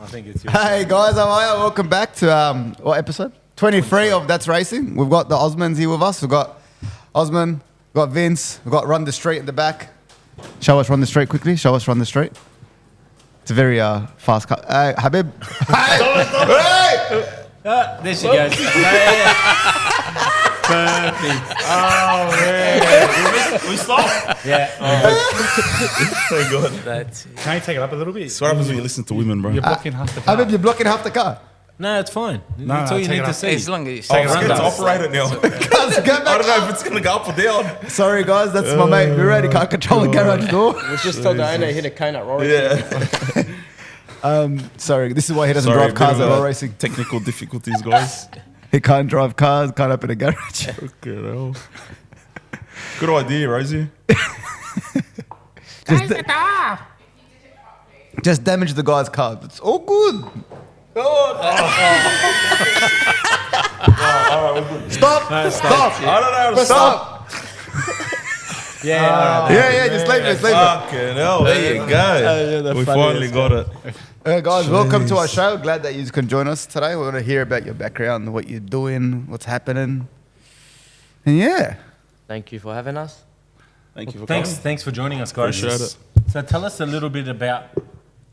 I think it's your Hey guys, how are you? Welcome back to what episode? 23 of That's Racing. We've got the Osmans here with us. We've got Osman, we've got Vince, we've got Run the Street at the back. Show us Run the Street quickly. Show us Run the Street. It's a very fast cut. Habib. Hey! There she goes. Perfect. Oh, man. We stop? Yeah. So good. That's it. Can you take it up a little bit? So what happens when you listen to women, bro? You're blocking half the car. Habib, you're blocking half the car. No, it's fine. That's all you take need it to up. see. As long as you Oh, Take it it's up. good to operate it now. Guys, go I back don't know up. if it's going to go up or down. Sorry guys, that's my mate. We're ready. Can't control the garage door. We just told the owner hit a cone at Rory. Yeah. Sorry, this is why he doesn't Sorry, drive cars bit at of road racing. Technical difficulties, guys. He can't drive cars, can't open a garage. Okay, hell. Good idea, Rosie. Just damage the guy's car. It's all good. Stop! Stop! I don't know how to Stop! Yeah, all right. Yeah, just leave it, just leave it. Fucking hell, there you go. We finally got it. Guys, welcome to our show. Glad that you can join us today. We want to hear about your background, what you're doing, what's happening. And yeah. Thank you for having us. Thank you for coming. Thanks for joining us, guys. Appreciate it. So tell us a little bit about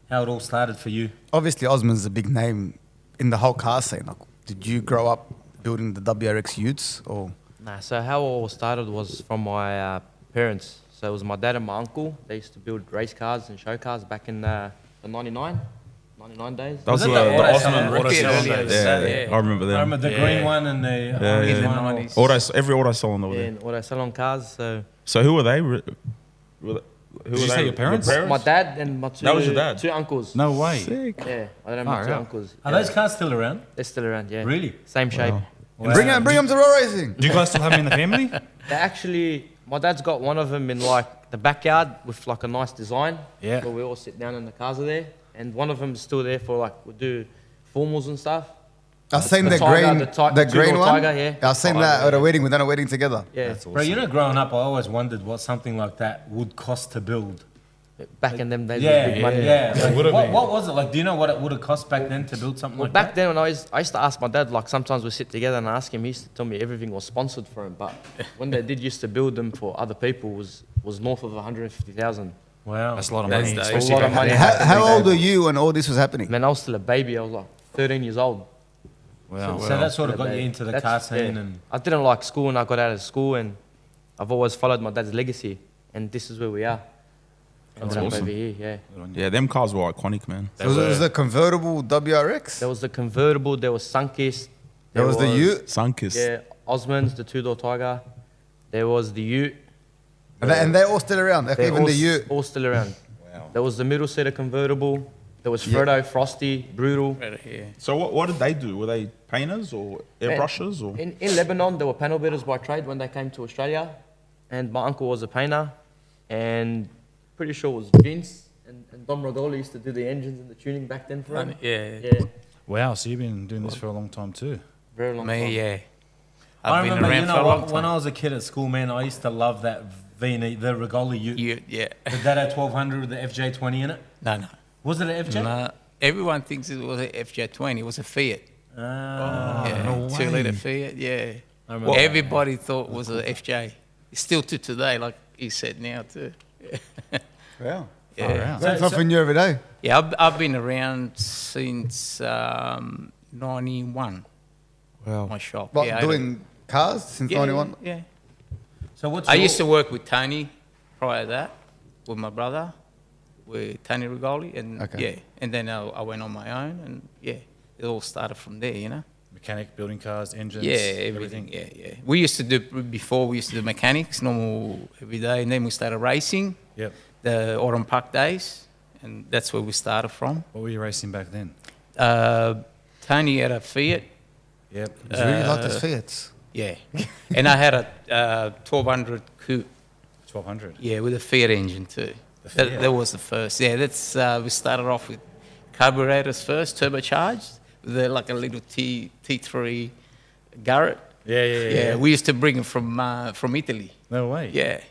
how it all started for you. Obviously, Osman's a big name in the whole car scene. Like, did you grow up building the WRX utes or? Nah, so how it all started was from my parents. So it was my dad and my uncle. They used to build race cars and show cars back in the 99 days. That was Was the it the Osman Auto Racing. Salon Yeah, days? I remember I them. remember the green one and the orange in the one. 90s. Every auto salon over Yeah, there. and auto salon cars. So So who were they? Who Did you say your parents? my dad and my two, That was your dad? two uncles. No way. Sick. Yeah, I don't know my two right. uncles. Are Yeah, those cars still around? they're still around, yeah. Really? Same shape. Wow. Bring them to road racing. Do you guys still have them in the family? They actually, my dad's got one of them in like the backyard with like a nice design. Yeah. Where we all sit down and the cars are there. And one of them is still there for like, we do formals and stuff. I've seen the Tiger, green, the the green two-door one. Tiger, yeah. I've seen that at a wedding. We've done a wedding together. Yeah. That's awesome. Bro, you know, growing up, I always wondered what something like that would cost to build. Back in them days, Yeah, it was big money. yeah. Like, would've been. what was it like? Do you know what it would have cost back then to build something Well, like back that? then, when I used to ask my dad, like sometimes we sit together and I ask him, he used to tell me everything was sponsored for him. But when they did used to build them for other people, was north of 150,000. Wow. That's a lot of That's money. the- especially A lot of back money. then. How old were you when all this was happening? Man, I was still a baby. I was like 13 years old. Wow. So that sort of Still a got you baby. into the That's- car scene yeah. and... I didn't like school and I got out of school and I've always followed my dad's legacy. And this is where we are. Ended up awesome. over here, yeah. Yeah, them cars were iconic, man. So it was the convertible WRX. There was the convertible, there was Sunkist. There was the Ute. Sunkist. Yeah, Osman's, the two-door Tiger. There was the Ute. And they're all still around. Like They're even all, the Ute. all still around. There was the middle seater convertible. There was Fredo, Frosty, Brutal. Right here. So what did they do? Were they painters or airbrushers or? In Lebanon, they were panel beaters by trade when they came to Australia. And my uncle was a painter. And pretty sure it was Vince and Dom Rogoli used to do the engines and the tuning back then for him. Yeah. Yeah, Wow, so you've been doing this for a long time too. very long time. Me, yeah. I I've been remember, around you for know a long what, when time. I was a kid at school, man, I used to love that V8, the Regoli Ute. Yeah. The Dada 1200 with the FJ20 in it. No. Was it an FJ? No. Everyone thinks it was a FJ20. It was a Fiat. Ah, Yeah. no 2-litre way. Fiat, yeah. I remember. Everybody thought it was a FJ. Still to today, like you said now too. Wow. Yeah. Learn something new every day. Yeah, I've been around since 91. Wow. My shop. What, yeah, doing cars since 91? Yeah. So what's I your- used to work with Tony prior to that, with my brother, with Tony Rigoli, and Okay. yeah, and then I went on my own, and yeah, it all started from there, you know. Mechanic, building cars, engines, Yeah, everything. Yeah. We used to do before. We used to do mechanics, normal every day, and then we started racing. Yep. The Autumn Park days, and that's where we started from. What were you racing back then? Tony had a Fiat. Yep. It's really like those Fiats. Yeah, and I had a 1200 coupe. 1200. Yeah, with a Fiat engine too. Fiat. That was the first. Yeah, that's we started off with carburetors first, turbocharged, with like a little T3 Garrett. Yeah. We used to bring it from Italy. No way. Yeah,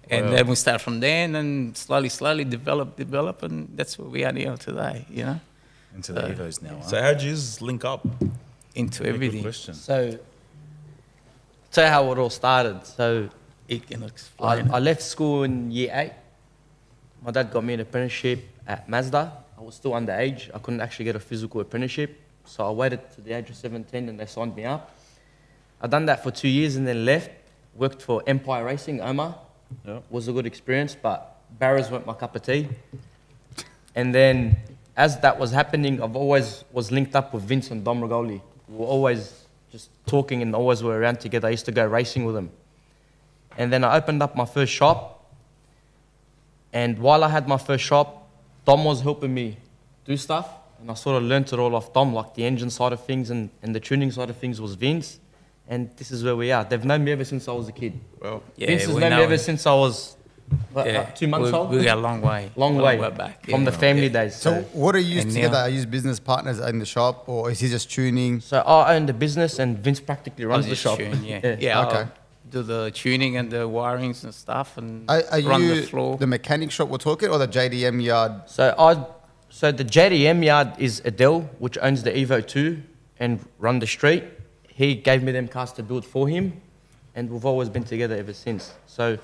and Wow. then we start from there, and then slowly develop, and that's where we are now today. You know. into the Evos now. So how'd you link up? Into Good everything. question. So, tell you how it all started. So, He can explain. I left school in year 8. My dad got me an apprenticeship at Mazda. I was still underage. I couldn't actually get a physical apprenticeship. So I waited to the age of 17 and they signed me up. I done that for 2 years and then left. Worked for Empire Racing, Omar. Yeah. Was a good experience, but barriers weren't my cup of tea. And then as that was happening, I've always was linked up with Vince and Dom Rigoli. We were always just talking and always were around together. I used to go racing with them. And then I opened up my first shop. And while I had my first shop, Dom was helping me do stuff. And I sort of learnt it all off Dom, like the engine side of things and the tuning side of things was Vince. And this is where we are. They've known me ever since I was a kid. Well, Yeah, Vince has we known me know ever it. since I was 2 months old. We got a long way. Long way back. from the family days. So what are you used And together? now- Are you business partners in the shop, or is he just tuning? So I own the business and Vince practically I'll runs the just shop. tune, yeah. Okay. I'll do the tuning and the wirings and stuff and Are run you the floor. the mechanic shop we're talking, or the JDM yard? So the JDM yard is Adele, which owns the Evo 2 and run the street. He gave me them cars to build for him, and we've always been together ever since. So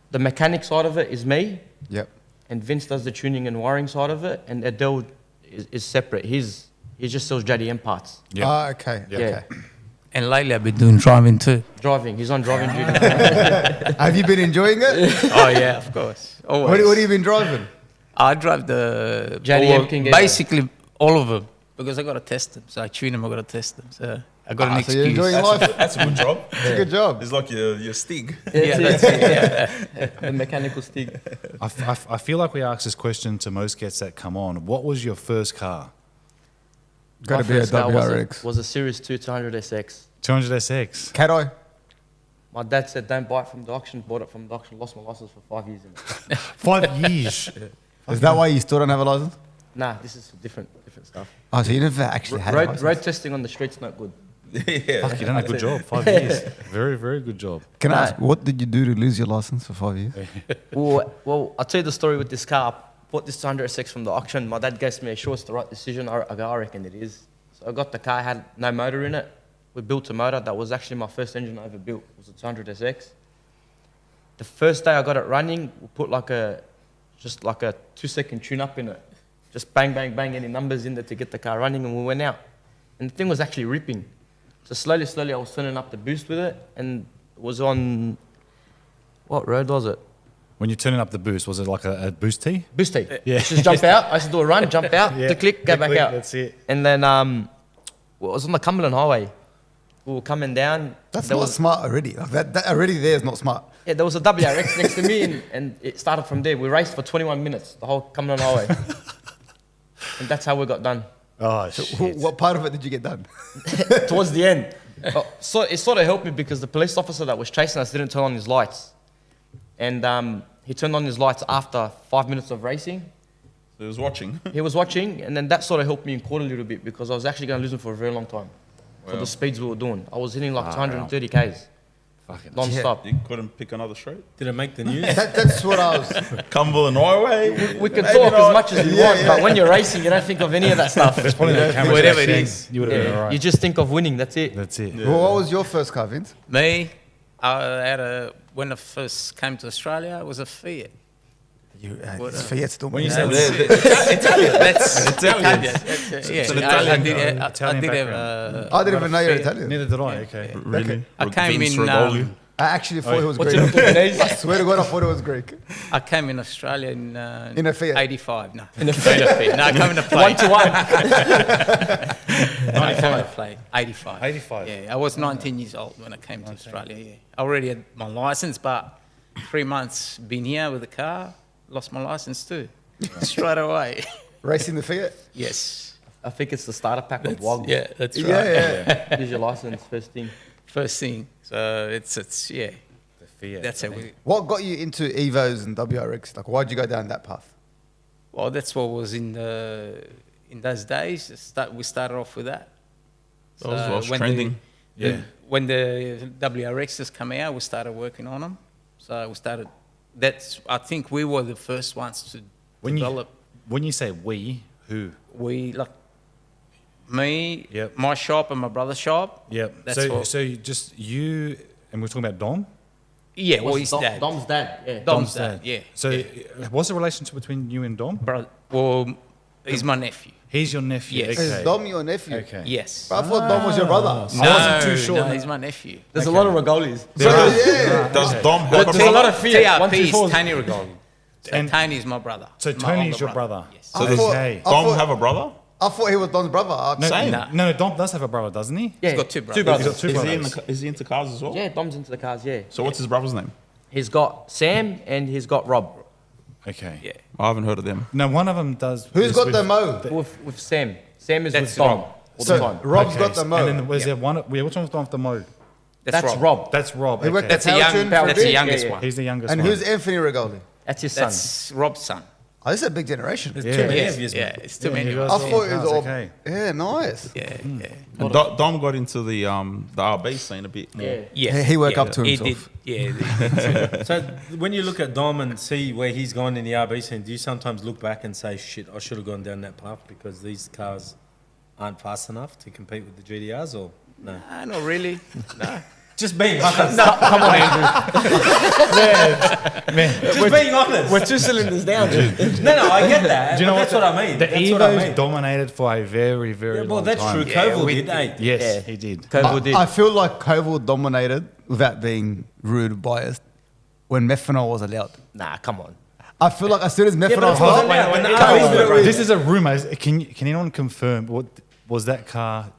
the mechanic side of it is me, Yep. and Vince does the tuning and wiring side of it, and Adele is separate. He just sells JDM parts. Yeah. Ah, okay. Yeah. Okay. And lately I've been doing driving too. Driving, he's on driving duty. Have you been enjoying it? Oh yeah, of course. Always. What have you been driving? I drive the JDM King Evo. basically all of them because I got to test them. So I tune them. I got to test them. So I got an So excuse. you're enjoying life. that's a good job. It's a good job. It's like your stig. Yeah, that's it. Yeah. The mechanical stick. I feel like we ask this question to most guests that come on. What was your first car? Got My to be a first car was WRX. was a Series 2 200 SX. 200SX. Cat-eye. My dad said, don't buy it from the auction. Bought it from the auction. Lost my license for 5 years. In it. 5 years. Is that why you still don't have a license? Nah, this is different stuff. Oh, so you never actually had a license. Road testing on the street's not good. Yeah. Fuck, you done a good job. 5 years. Very, very good job. Can I Nah. ask, what did you do to lose your license for 5 years? Well, I'll tell you the story with this car. I bought this 200SX from the auction. My dad gave me a sure it's the right decision. I reckon it is. So I got the car, had no motor in it. We built a motor. That was actually my first engine I ever built. It was a 200SX. The first day I got it running, we put just like a 2-second tune-up in it. Just bang, bang, bang, any numbers in there to get the car running, and we went out. And the thing was actually ripping. So slowly, I was turning up the boost with it, and it was on, what road was it? When you're turning up the boost, was it like a boost tee? Boost tee. Yeah. Just jump out. I used to do a run, jump out, Yeah. click, go back out. That's it. And then well, it was on the Cumberland Highway. We were coming down. That's there not was, smart already. Like that already there is not smart. Yeah, there was a WRX next to me, and it started from there. We raced for 21 minutes, the whole Cumberland Highway. And that's how we got done. Oh, shit. What part of it did you get done? Towards the end. So it sort of helped me because the police officer that was chasing us didn't turn on his lights. And he turned on his lights after 5 minutes of racing. So he was watching. He was watching, and then that sort of helped me in court a little bit because I was actually going to lose him for a very long time. For the speeds we were doing. I was hitting like 230 Ks Fucking non-stop. You couldn't pick another street. Did it make the news? That's what I was. Cumberland Highway. We can Maybe talk not. as much as we want, but when you're racing, you don't think of any of that stuff. Probably no cameras Whatever back it then. is. You would have been all You right. just think of winning, that's it. That's it. Well, what was your first car, Vince? Me, when I first came to Australia, it was a Fiat. It's Fiat still. When you Yeah, say Italian. That's Italian. That's it. Yeah, It's an I Italian did. guy. I Italian did have background. I didn't got even a know you're Fiat. Italian. Neither did I. Okay. Really? I came Vince in. Rigoli. I actually thought it was What's Greek. in Portuguese? I swear to God, I thought it was Greek. I came in Australia In a Fiat? 85. No, in a Fiat. No, I came in a plane. 1-to-1. I came in a plane. 85. 85. Yeah, I was 19 years old when I came to Australia. Yeah, I already had my license, but 3 months been here with the car, lost my license too, straight away. Racing the Fiat? Yes. I think it's the starter pack of WOG. Yeah, that's right. Yeah. Here's your license, first thing. First thing. So it's yeah. The Fiat. That's how we. What got you into Evos and WRX? Like, why'd you go down that path? Well, that's what was in those days. We started off with that. That was when trending. When the WRXs come out, we started working on them. So we started. I think we were the first ones to When develop. you say we, Who? We like me, Yep. my shop and my brother's shop. Yep. That's so what. so you and we're talking about Dom. Yeah, well, his dad. Dom's dad. Yeah. Dom's dad. Yeah. So what's the relationship between you and Dom? Bro, well, he's my nephew. He's your nephew. Yes. Is Okay. Dom your nephew? Okay. Yes. But I thought Dom was your brother. I wasn't too sure. No, No. he's my nephew. There's a lot of regolis. Yeah. Does Dom have a There's a brother? lot of Fiat. TRP is 124s. Tony Regali. So And- Tony's my brother. So my Tony's older your brother. Yes. So does Okay. I Dom thought- have a brother? I thought he was Dom's brother. No, Same. no, Dom does have a brother, doesn't he? Yeah. He's got two brothers. Two brothers. He's got two Is he, brothers. is he into cars as well? Yeah, Dom's into the cars. Yeah. So what's his brother's name? He's got Sam and he's got Rob. Okay. Yeah. I haven't heard of them. No, one of them does. Who's is got with- the mo? With Sam. Sam is That's with Dom Rob. all the So time. Rob's Okay, got the mo. And then was there one? Yeah, which one was Dom with the mo? That's Rob. That's Rob. He went Okay. That's a young. Power That's the tune? youngest Yeah, yeah. one. He's the youngest And one. who's Anthony Regali? That's his son. That's Rob's son. Oh, this is a big generation. There's Yeah. too many Yes, of yous, yeah, man. it's too Yeah, many. you I guys thought all it was cars, all. okay. Yeah, nice. Yeah, yeah. And Dom got into the RB scene a bit more. Yeah. Yes, He woke yeah. up to He himself. did. Yeah. he did. So when you look at Dom and see where he's gone in the RB scene, do you sometimes look back and say, shit, I should have gone down that path because these cars aren't fast enough to compete with the GTRs, or no? Not really. No. Just being honest. Come on, Andrew. Just being honest. We're 2 cylinders down. No, I get that. Do you know but that's what I mean. The That's what I Evos mean. dominated for a very, very Yeah, well, long that's time. true. Yeah, Koval we did, did. eh? Yes, Yeah. he did. Koval did. I feel like Koval dominated without being rude or biased when methanol was allowed. Nah, come on. I feel like as soon as methanol but it wasn't started, allowed when the Koval RBs went were with- This is a rumor. Can anyone confirm what was that car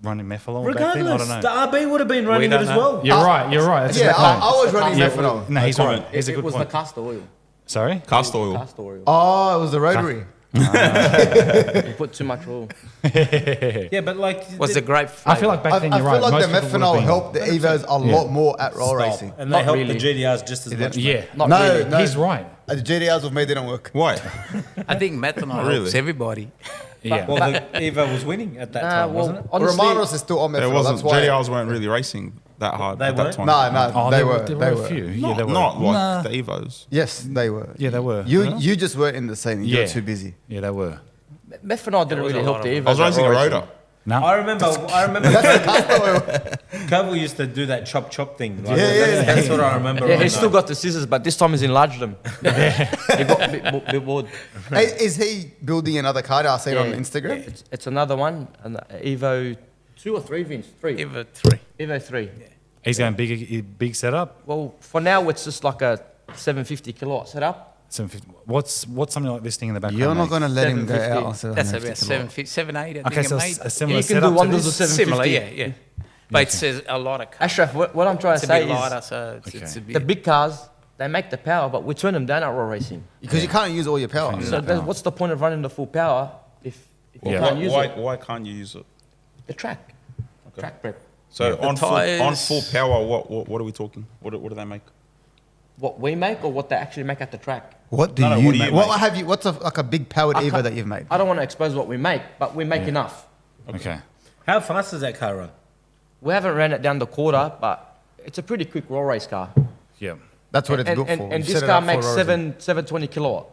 running methanol back then? I Regardless, don't the know. RB would have been running it don't as know. well. You're right. You're right. That's a yeah, good point. I was running Yeah, methanol. No, he's No right. comment. He's a It good was point. the castor oil. Sorry. Castor oil. Castor oil. Oh, it was the rotary. You put too much oil. Yeah, but like... Was the grape? I feel like back I then you're feel right. like Most the people would've methanol been- helped the Evos a lot more at roll racing. And they Not helped really. the GTRs just as much. Yeah. Not No, really. no. He's right. The GTRs with me didn't work. Why? I think methanol Really? helps everybody. Yeah. Well, the Evo was winning at that time, wasn't it? honestly, Romanos is still on There methanol. wasn't. That's why. GTRs weren't really racing that hard They at that weren't? time. No, Oh, they there were. There They were a were. few. Not, Yeah, there were. not like the Evos. Yes, they were. Yeah, they were. You just weren't in the scene. You Yeah. were too busy. Yeah, they were. methanol didn't was really a help lot the of- Evos. I was racing a at roll racing. rotor. No. I remember Koval used to do that chop thing. Like, Yeah, that's what I remember. Yeah, right he's now. still got the scissors, but this time he's enlarged them. He got a bit bored. Hey, is he building another car? I see it on Yeah. Instagram. It's another one, an Evo 2 or 3, Vince? 3. Ever 3. Evo 3. He's going big setup. Well, for now, it's just like a 750 kilowatt setup. 750. What's something like this thing in the background? You're not mate? going to let him go 750. out on 750 That's about kilowatt. 7, 8, I Okay, think so I made. a similar You can setup do to wonders this? with 750. Similar, yeah. But it says a lot of cars. Ashraf, what I'm trying It's to a say bit lighter, is so it's a Okay. bit... the big cars, they make the power, but we turn them down at raw racing. Because you can't use all your power. So what's the point of running the full power if you Yeah. can't use it? Why can't you use it? The track. Track prep. So The on tyres- full power, what are we talking? What do they make? What we make or what they actually make at the track? What do No, no, you what do you make? What make? have you? What's like a big powered I Evo can't- that you've made? I don't want to expose what we make, but we make enough. Okay. How fast does that car run? We haven't ran it down the quarter, but it's a pretty quick raw race car. Yeah. That's what it's and, built and, for. and You this set it car up for makes road racing. 720 kilowatt,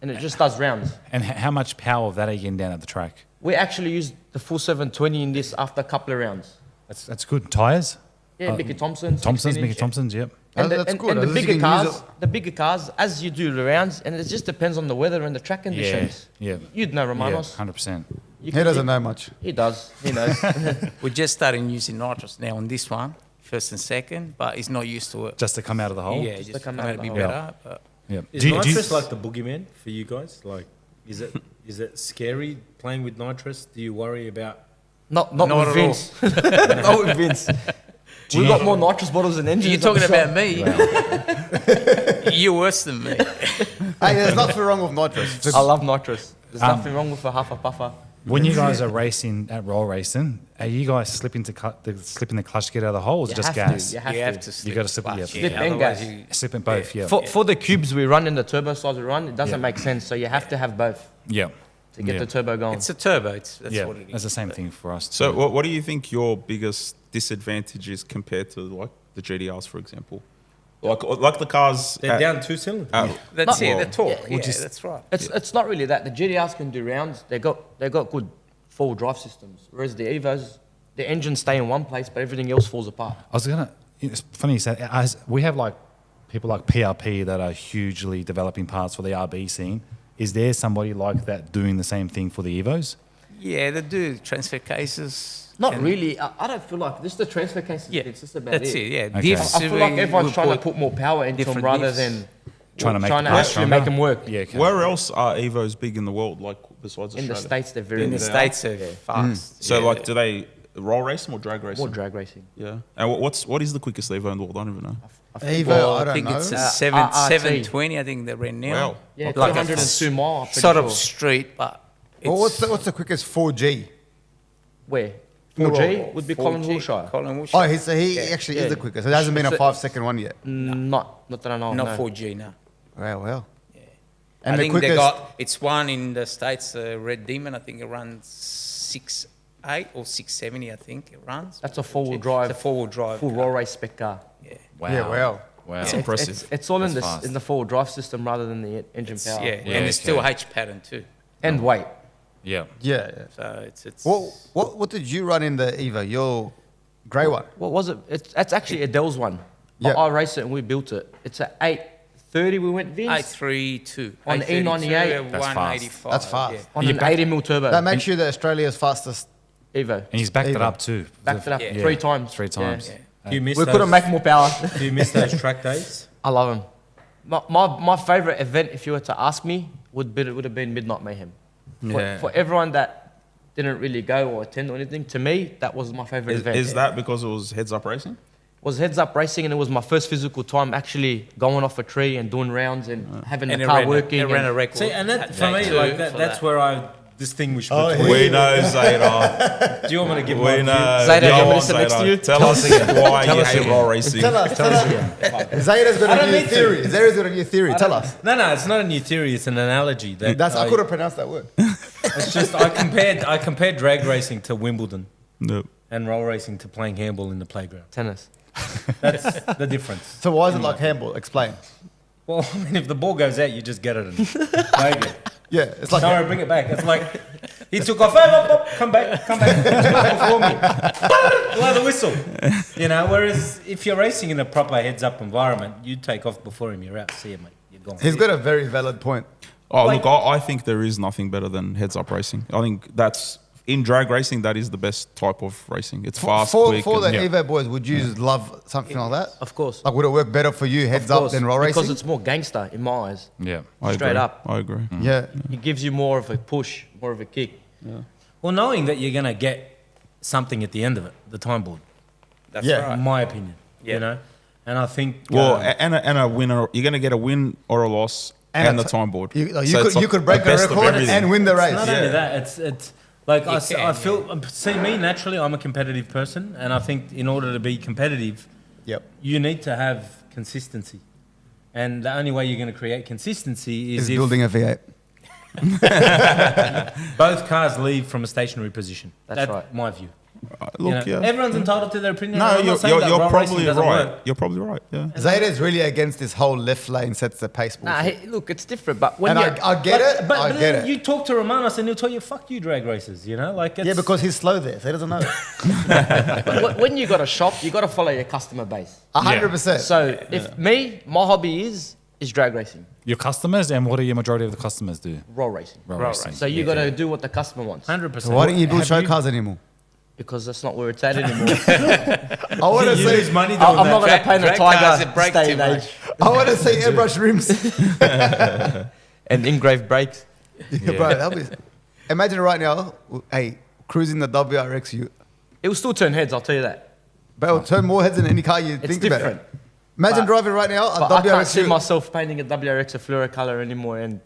and it just does rounds. And how much power of that are you getting down at the track? We actually used the full 720 in this after a couple of rounds. That's good. Tires? Yeah, Mickey Thompson. Thompson's, 16 Mickey inch. Thompson's, yep. And, the, That's and, good. and At the least you bigger can use cars, as you do the rounds, and it just depends on the weather and the track conditions. Yeah. You'd know Yeah, Romanos. 100%. You He can- doesn't know much. He does. He knows. We're just starting using nitrous now on this one, first and second, but he's not used to it. Just to come out of the hole? Yeah, just to come come out out to be of the hole. better. But Yep. Is nitrous like the boogeyman for you guys? Like, is it scary playing with nitrous? Do you worry about? not Not with at Vince. Not with Vince. We've got more nitrous bottles than engines. you're at the talking shop. about me. You're worse than me. Hey, there's nothing wrong with nitrous. I love nitrous. There's Um, nothing wrong with a half a puffer. When you guys are racing at roll racing, are you guys slipping the clutch to get out of the hole, or is it You just have to, gas? you have You have to. to slip. gotta slip it, clutch, yeah. Slip and otherwise gas. you- Slipping both, yeah. For the cubes we run and the turbo size we run, it doesn't Yeah. make sense. So you have to have both Yeah. to get Yeah. the turbo going. It's a turbo. That's Yeah, what it is. that's the same thing for us. So too. what do you think your biggest disadvantage is compared to like the GTRs, for example? Like the cars. They're down 2 cylinders. That's Well, the torque. yeah, Yeah, that's right. It's not really that. The GTRs can do rounds. They got good four-wheel drive systems, whereas the Evos, the engines stay in one place, but everything else falls apart. It's funny you say, as we have like people like PRP that are hugely developing parts for the RB scene. Is there somebody like that doing the same thing for the Evos? Yeah, they do transfer cases. Not really. I don't feel like this is the transfer cases. Yeah, It's just about that's it. it. Yeah, Okay. I feel like everyone's trying to put more power into them different rather diffs. than Trying to make trying to them actually stronger? make them work. Yeah. Okay. Where else are Evos big in the world, like besides In the Australia? States, they're very in the good. States are fast. So Yeah. like, do they roll race them or drag race More them? drag racing. Yeah. And what is the quickest Evo in the world? I don't even know. Evo, Well, I don't think know. it's a RT. 720. I think they ran now. Wow. Yeah, it's Like a 102 mile. I'm pretty Sort sure. of street, but Well, what's the quickest 4G? Where? The 4G roll. would be Colin Wilshire. Colin Wilshire. Oh, he actually is Yeah. the quickest. It hasn't been a So- 5-second one yet. Not that I know. Not no. 4G, no. Well. I think they got, it's one in the States, Red Demon, I think it runs 6.8 or 670, I think it runs. That's a four-wheel drive. It's a four-wheel drive. Full car. roll race spec car. Yeah. Yeah, well. Wow. It's impressive. It's all in That's this fast. in the four-wheel drive system rather than the engine It's, power. yeah. Yeah, and it's still okay. H pattern too. And weight. Yeah. Yeah. So it's What did you run in the Evo? Your grey one? What was it? It's actually Adele's one. Yeah. I raced it and we built it. It's a 830 we went, Vince. 832. On the 832, E98. That's fast. 185. That's fast. Yeah. On You an back- 80 mil turbo. That makes you the Australia's fastest. Evo. And he's backed it Evo. up too. Backed it up Yeah. 3 times. 3 times. Yeah. Do you miss We those, couldn't make more power. Do you miss those track days? I love him. My favourite event, if you were to ask me, would have been Midnight Mayhem. Yeah. For everyone that didn't really go or attend or anything, to me, that was my favourite event. Is that because it was heads up racing? It was heads up racing, and it was my first physical time actually going off a tree and doing rounds and having And the it car ran, working. it ran and- a record. See, and that, for day me, two like that, for that's that. where I distinguish Oh, between. We know, Zayda. Do you want me to give We my know. Zayda, do you Go want me to on, sit next to Zayda. you? Tell us why you hate roll racing. Tell us. Zayda's got a new theory. Zayda's got a new theory. Tell us. No, it's not a new theory. It's an analogy. That I could have pronounced that word. It's just I compared drag racing to Wimbledon No. and roll racing to playing handball in the playground. Tennis. That's the difference. So why is it like handball? Explain. Well, I mean, if the ball goes out, you just get it and play it. Yeah, it's like Sorry, bring it back. It's like he took off. Hey, come back. Before me. Blow the whistle. You know. Whereas if you're racing in a proper heads-up environment, you take off before him. You're out. See you, mate. You're gone. he's got a very valid point. Oh, Like- look, I think there is nothing better than heads up racing. I think that's in drag racing. That is the best type of racing. It's fast, quick. For the and- Evo boys, would you love something like that? Of course. Like, would it work better for you heads Of up course, than roll racing? Because it's more gangster in my eyes. Yeah. I straight agree. up. I agree. Yeah. It gives you more of a push, more of a kick. Well, knowing that you're gonna get something at the end of it, the time board. That's Yeah. right. In my opinion. Yeah. You know, and I think. Well, and a winner. You're going to get a win or a loss and the time board. You, So it's like could break the a best of record everything. and win the race. Not only that, it's like I can, feel. See me naturally, I'm a competitive person, and I think in order to be competitive, Yep. you need to have consistency, and the only way you're going to create consistency Is is if building a V8. both cars leave from a stationary position. That's right. My view. Look, You know, yeah. Everyone's entitled to their opinion. No, I'm you're, not saying that you're roll racing probably doesn't right. work. You're probably right. Yeah. Zayda's really against this whole left lane sets the pace Nah, bullshit. hey, look, it's different. But when And you I get it. But I then get it. you talk to Romanos and he'll tell you, "Fuck you, drag racers." You know, like it's, Yeah, because he's slow there, so he doesn't know. but when you got a shop, you got to follow your customer base. 100%. So if my hobby is drag racing, Your customers, and what do your majority of the customers do? roll racing. Roll Roll racing. So you got to do what the customer wants. 100%. So why don't you build show cars anymore? Because that's not where it's at anymore. I want to You lose see. money doing I'm that. not going to paint a Drag cars tiger that break stay too in much. age I want to see airbrush rims. and engraved brakes. Yeah, bro, that'll be. Imagine right now, hey, cruising the WRX, It will still turn heads, I'll tell you that. but it'll turn more heads than any car you It's think different. about. Imagine But- driving right now a But I can't see WRX. myself painting a WRX a fluoro color anymore and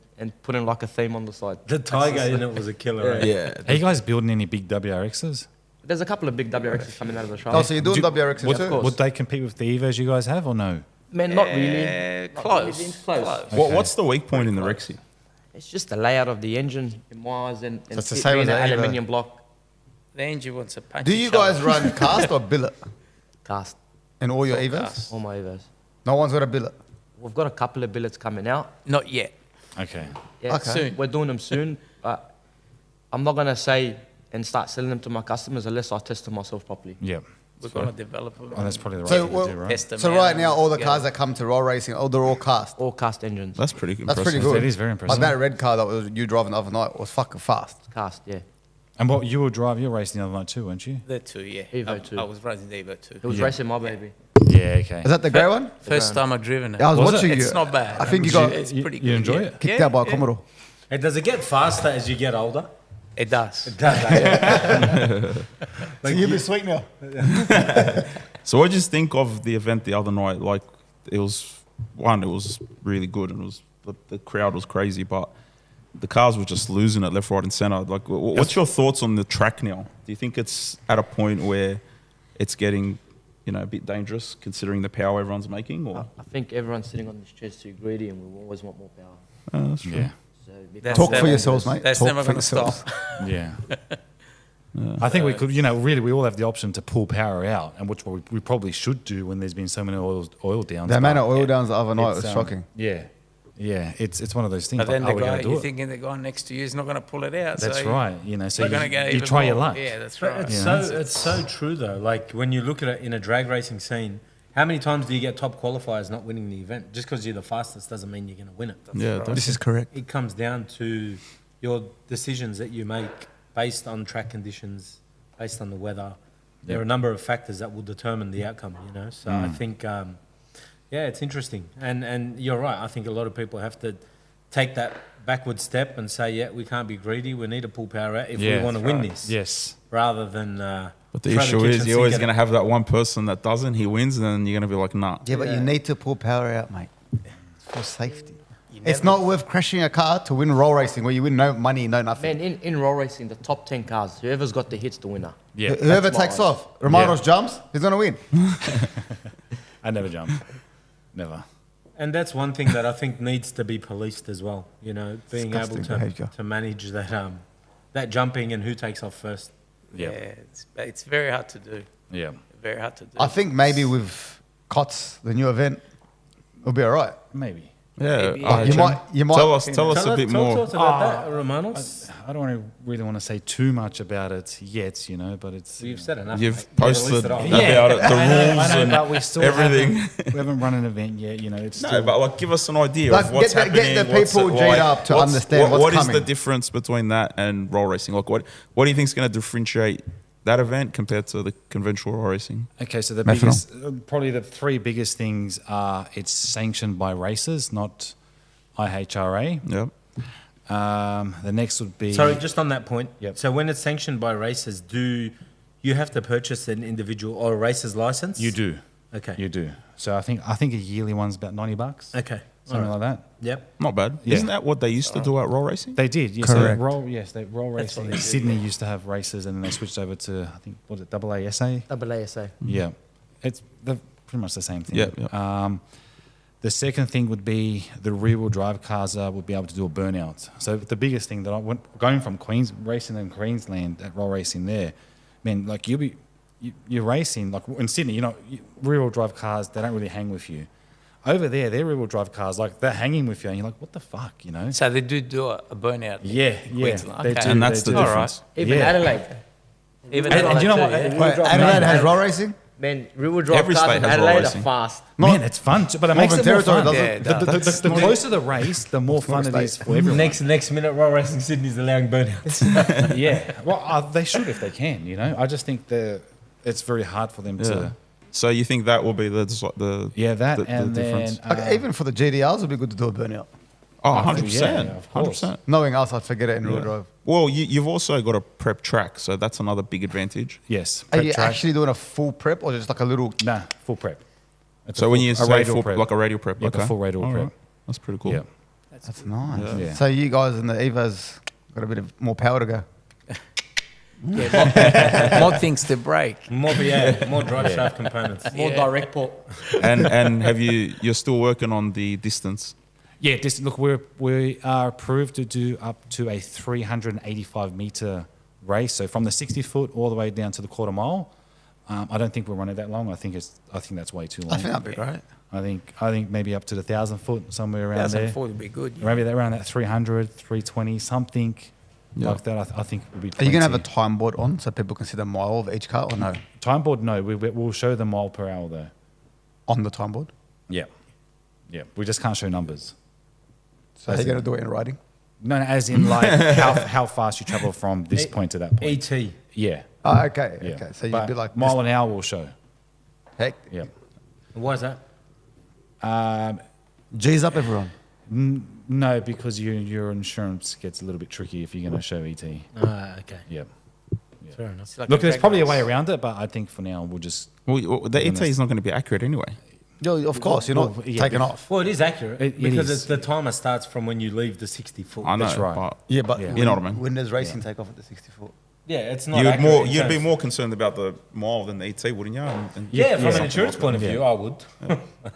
putting like a theme on the side. The Tiger in it was a killer. Right? Yeah. Are you guys building any big WRXs? There's a couple of big WRXs coming out of the shop. Oh, so you're doing Do- WRXs would, too? course. would they compete with the Evos you guys have or no? Man, not really. Not Close. really, close. What's the weak point in the Rexy? It's just the layout of the engine in my eyes and That's the it same being as an the Evo. aluminium block The engine wants a punch. Do you guys run cast or billet cast. in all your Full Evos? cast. All my Evos. No one's got a billet. We've got a couple of billets coming out. Not yet. Okay. Yeah, Okay. Soon. We're doing them soon, but I'm not gonna say and start selling them to my customers unless I test them myself properly. Yeah. We're going to develop them. Oh, that's probably the right So, thing well, to do, right? Test them So out right now, all the and cars go. that come to Raw Racing, they're all cast. All cast engines. That's pretty That's impressive. pretty good. That is very impressive. Like that red car that was you driving the other night was fucking fast. Cast, yeah. And what you will drive, you're racing the other night too, weren't you? The two, yeah. Evo two. I was racing the Evo 2. He was Yeah. racing my baby. Yeah, okay. Is that the grey one? First time I've driven it. I was Was it? watching you. It's not bad. I think you got It's pretty good. you enjoy yeah. it? kicked Yeah, out by a yeah. Commodore. And does it get faster as you get older? It does. It does. So you'll be sweet now. So what did you think of the event the other night? Like, it was really good, and the crowd was crazy, but the cars were just losing it left, right, and center. Like, what's your thoughts on the track now? Do you think it's at a point where it's getting, a bit dangerous considering the power everyone's making? Or I think everyone's sitting on this chair's too greedy and we always want more power. that's true. Yeah. So That's Talk for never- yourselves, mate. That's Talk never for going to stop. yourselves. Yeah. I think we could, really, we all have the option to pull power out, and which we probably should do when there's been so many oil downs. The amount but of oil downs the other night it's, was shocking. Yeah. Yeah. It's one of those things. But then like, are we the gonna guy, do you're it? thinking the guy next to you is not going to pull it out. That's so right. So We're going to go you even try your more. luck. Yeah, that's But right. it's Yeah. it's so true though. Like when you look at it in a drag racing scene, how many times do you get top qualifiers not winning the event? Just because you're the fastest doesn't mean you're going to win it. Yeah, This is correct. It comes down to your decisions that you make based on track conditions, based on the weather. There are a number of factors that will determine the outcome, So I think, it's interesting. And you're right. I think a lot of people have to take that backward step and say, yeah, we can't be greedy. We need to pull power out if we want to win this. Yes. Rather than... But the throw issue kitchen is you're always sink going at to have that one person that doesn't. He wins, and then you're going to be like, nah. Yeah, but you need to pull power out, mate, for safety. You It's never- not worth crashing a car to win Raw Racing where you win no money, no nothing. Man, in raw racing, the top 10 cars, whoever's got the hits, the winner. Yeah. Whoever That's my takes eyes. off, Romanos jumps, he's going to win. I never jump. Never. And that's one thing that I think needs to be policed as well. Being Disgusting able behaviour. to manage that jumping and who takes off first. Yeah, Yeah. it's very hard to do. Yeah. Very hard to do. I think maybe with KOTS, the new event, it'll be all right. Maybe. Yeah, Maybe. You might. tell us a bit more. Talk about that, Romanos. I don't really want to say too much about it yet, but it's. You've said enough. You've mate. Yeah, posted release it on. about it, the rules I know, and but we still everything. we haven't run an event yet, It's No, still, but like, give us an idea Like, of what's get the happening. what's people it G'd like, up to what's- understand what's what is coming. the difference between that and roll racing? Like, what do you think is going to differentiate that event compared to the conventional roll racing? Okay, so the Methanol. biggest, probably the three biggest things are it's sanctioned by racers, not IHRA. Yep. The next would be Sorry, just on that point. Yep. So when it's sanctioned by racers, do you have to purchase an individual or a racer's license? you do, Okay. you do. So I think a yearly one's about $90, Okay. something like that. Yep. Not bad. Yeah. Isn't that what they used to do at roll racing? They did, yes. Correct. They roll That's what racing. they do, Sydney used to have races, and then they switched over to I think AASA. Double ASA. Yeah, it's pretty much the same thing. Yeah, yeah. The second thing would be the rear-wheel drive cars would be able to do a burnout. So the biggest thing that I went going from racing in Queensland at roll racing there, man, like you're racing like in Sydney, rear-wheel drive cars they don't really hang with you. Over there, their rear-wheel drive cars like they're hanging with you, and you're like, what the fuck, So they do a burnout. Yeah, Queensland. they Okay. do, And that's they the do. difference. Even Yeah. Adelaide. Even And you know what? too, yeah. Wait, Adelaide has Raw Racing? Man, rear-wheel drive Every cars state in has raw Adelaide are racing. fast. Man, it's fun, but it makes it more Territory fun. doesn't. Yeah, it does. The closer the race, the more fun it is for everyone. Next minute, Raw Racing Sydney's allowing burnouts. Yeah, well, they should if they can. I just think it's very hard for them Yeah. to. So you think that will be the That the and difference? then Okay, even for the GDRs, it'd be good to do a burnout. Oh, yeah, 100%. of course. 100%. Knowing us, I'd forget it in real Yeah. drive. Well, you've also got a prep track, so that's another big advantage. yes, Are prep you track. actually doing a full prep or just like a little? Nah, full prep. It's So a when full- you a say radial full, prep. like a radial prep, Yeah, okay. the full radial All prep. right. That's pretty cool. Yeah. That's nice. Yeah. So you guys in the Evos got a bit of more power to go. More things to break. more drive shaft components. More Yeah. direct port. And you're still working on the distance? Yeah, look, we are approved to do up to a 385 meter race. So from the 60 foot all the way down to the quarter mile. I don't think we'll run it that long. I think that's way too long. I think that'd be great. I think maybe up to the 1,000 foot, somewhere around there. 1,004 would be good. Yeah. Maybe around that 300, 320, something like that. I think would be. Are you going to have a plenty. time board on so people can see the mile of each car or no? time board? No, we'll show the mile per hour though. On the time board? Yeah, yeah. We just can't show numbers. So how are you going to do it in writing? No, as in like how fast you travel from this point to that point. ET. Yeah. Oh, okay, Yeah. okay. So you'd But be like, mile an hour will show. heck, Yeah. Why is that? G's up everyone. No, because your insurance gets a little bit tricky if you're going to show ET. Okay. Yeah. Fair enough. It's like Look, a there's drag probably a race. way around it, but I think for now we'll just. Well, the ET is not going to be accurate anyway. Yo, of course, you're not Well, yeah, taking but- off. Well, it is accurate It because is. the timer starts from when you leave the 60 foot. I know, That's right. but Yeah, but Yeah. You know what I mean. When does racing take off at the 60 foot? Yeah, it's not. you'd accurate in you'd be terms- more concerned about the mile than the ET, wouldn't you? And Yeah, from Yeah. an insurance point of Yeah. view, I would.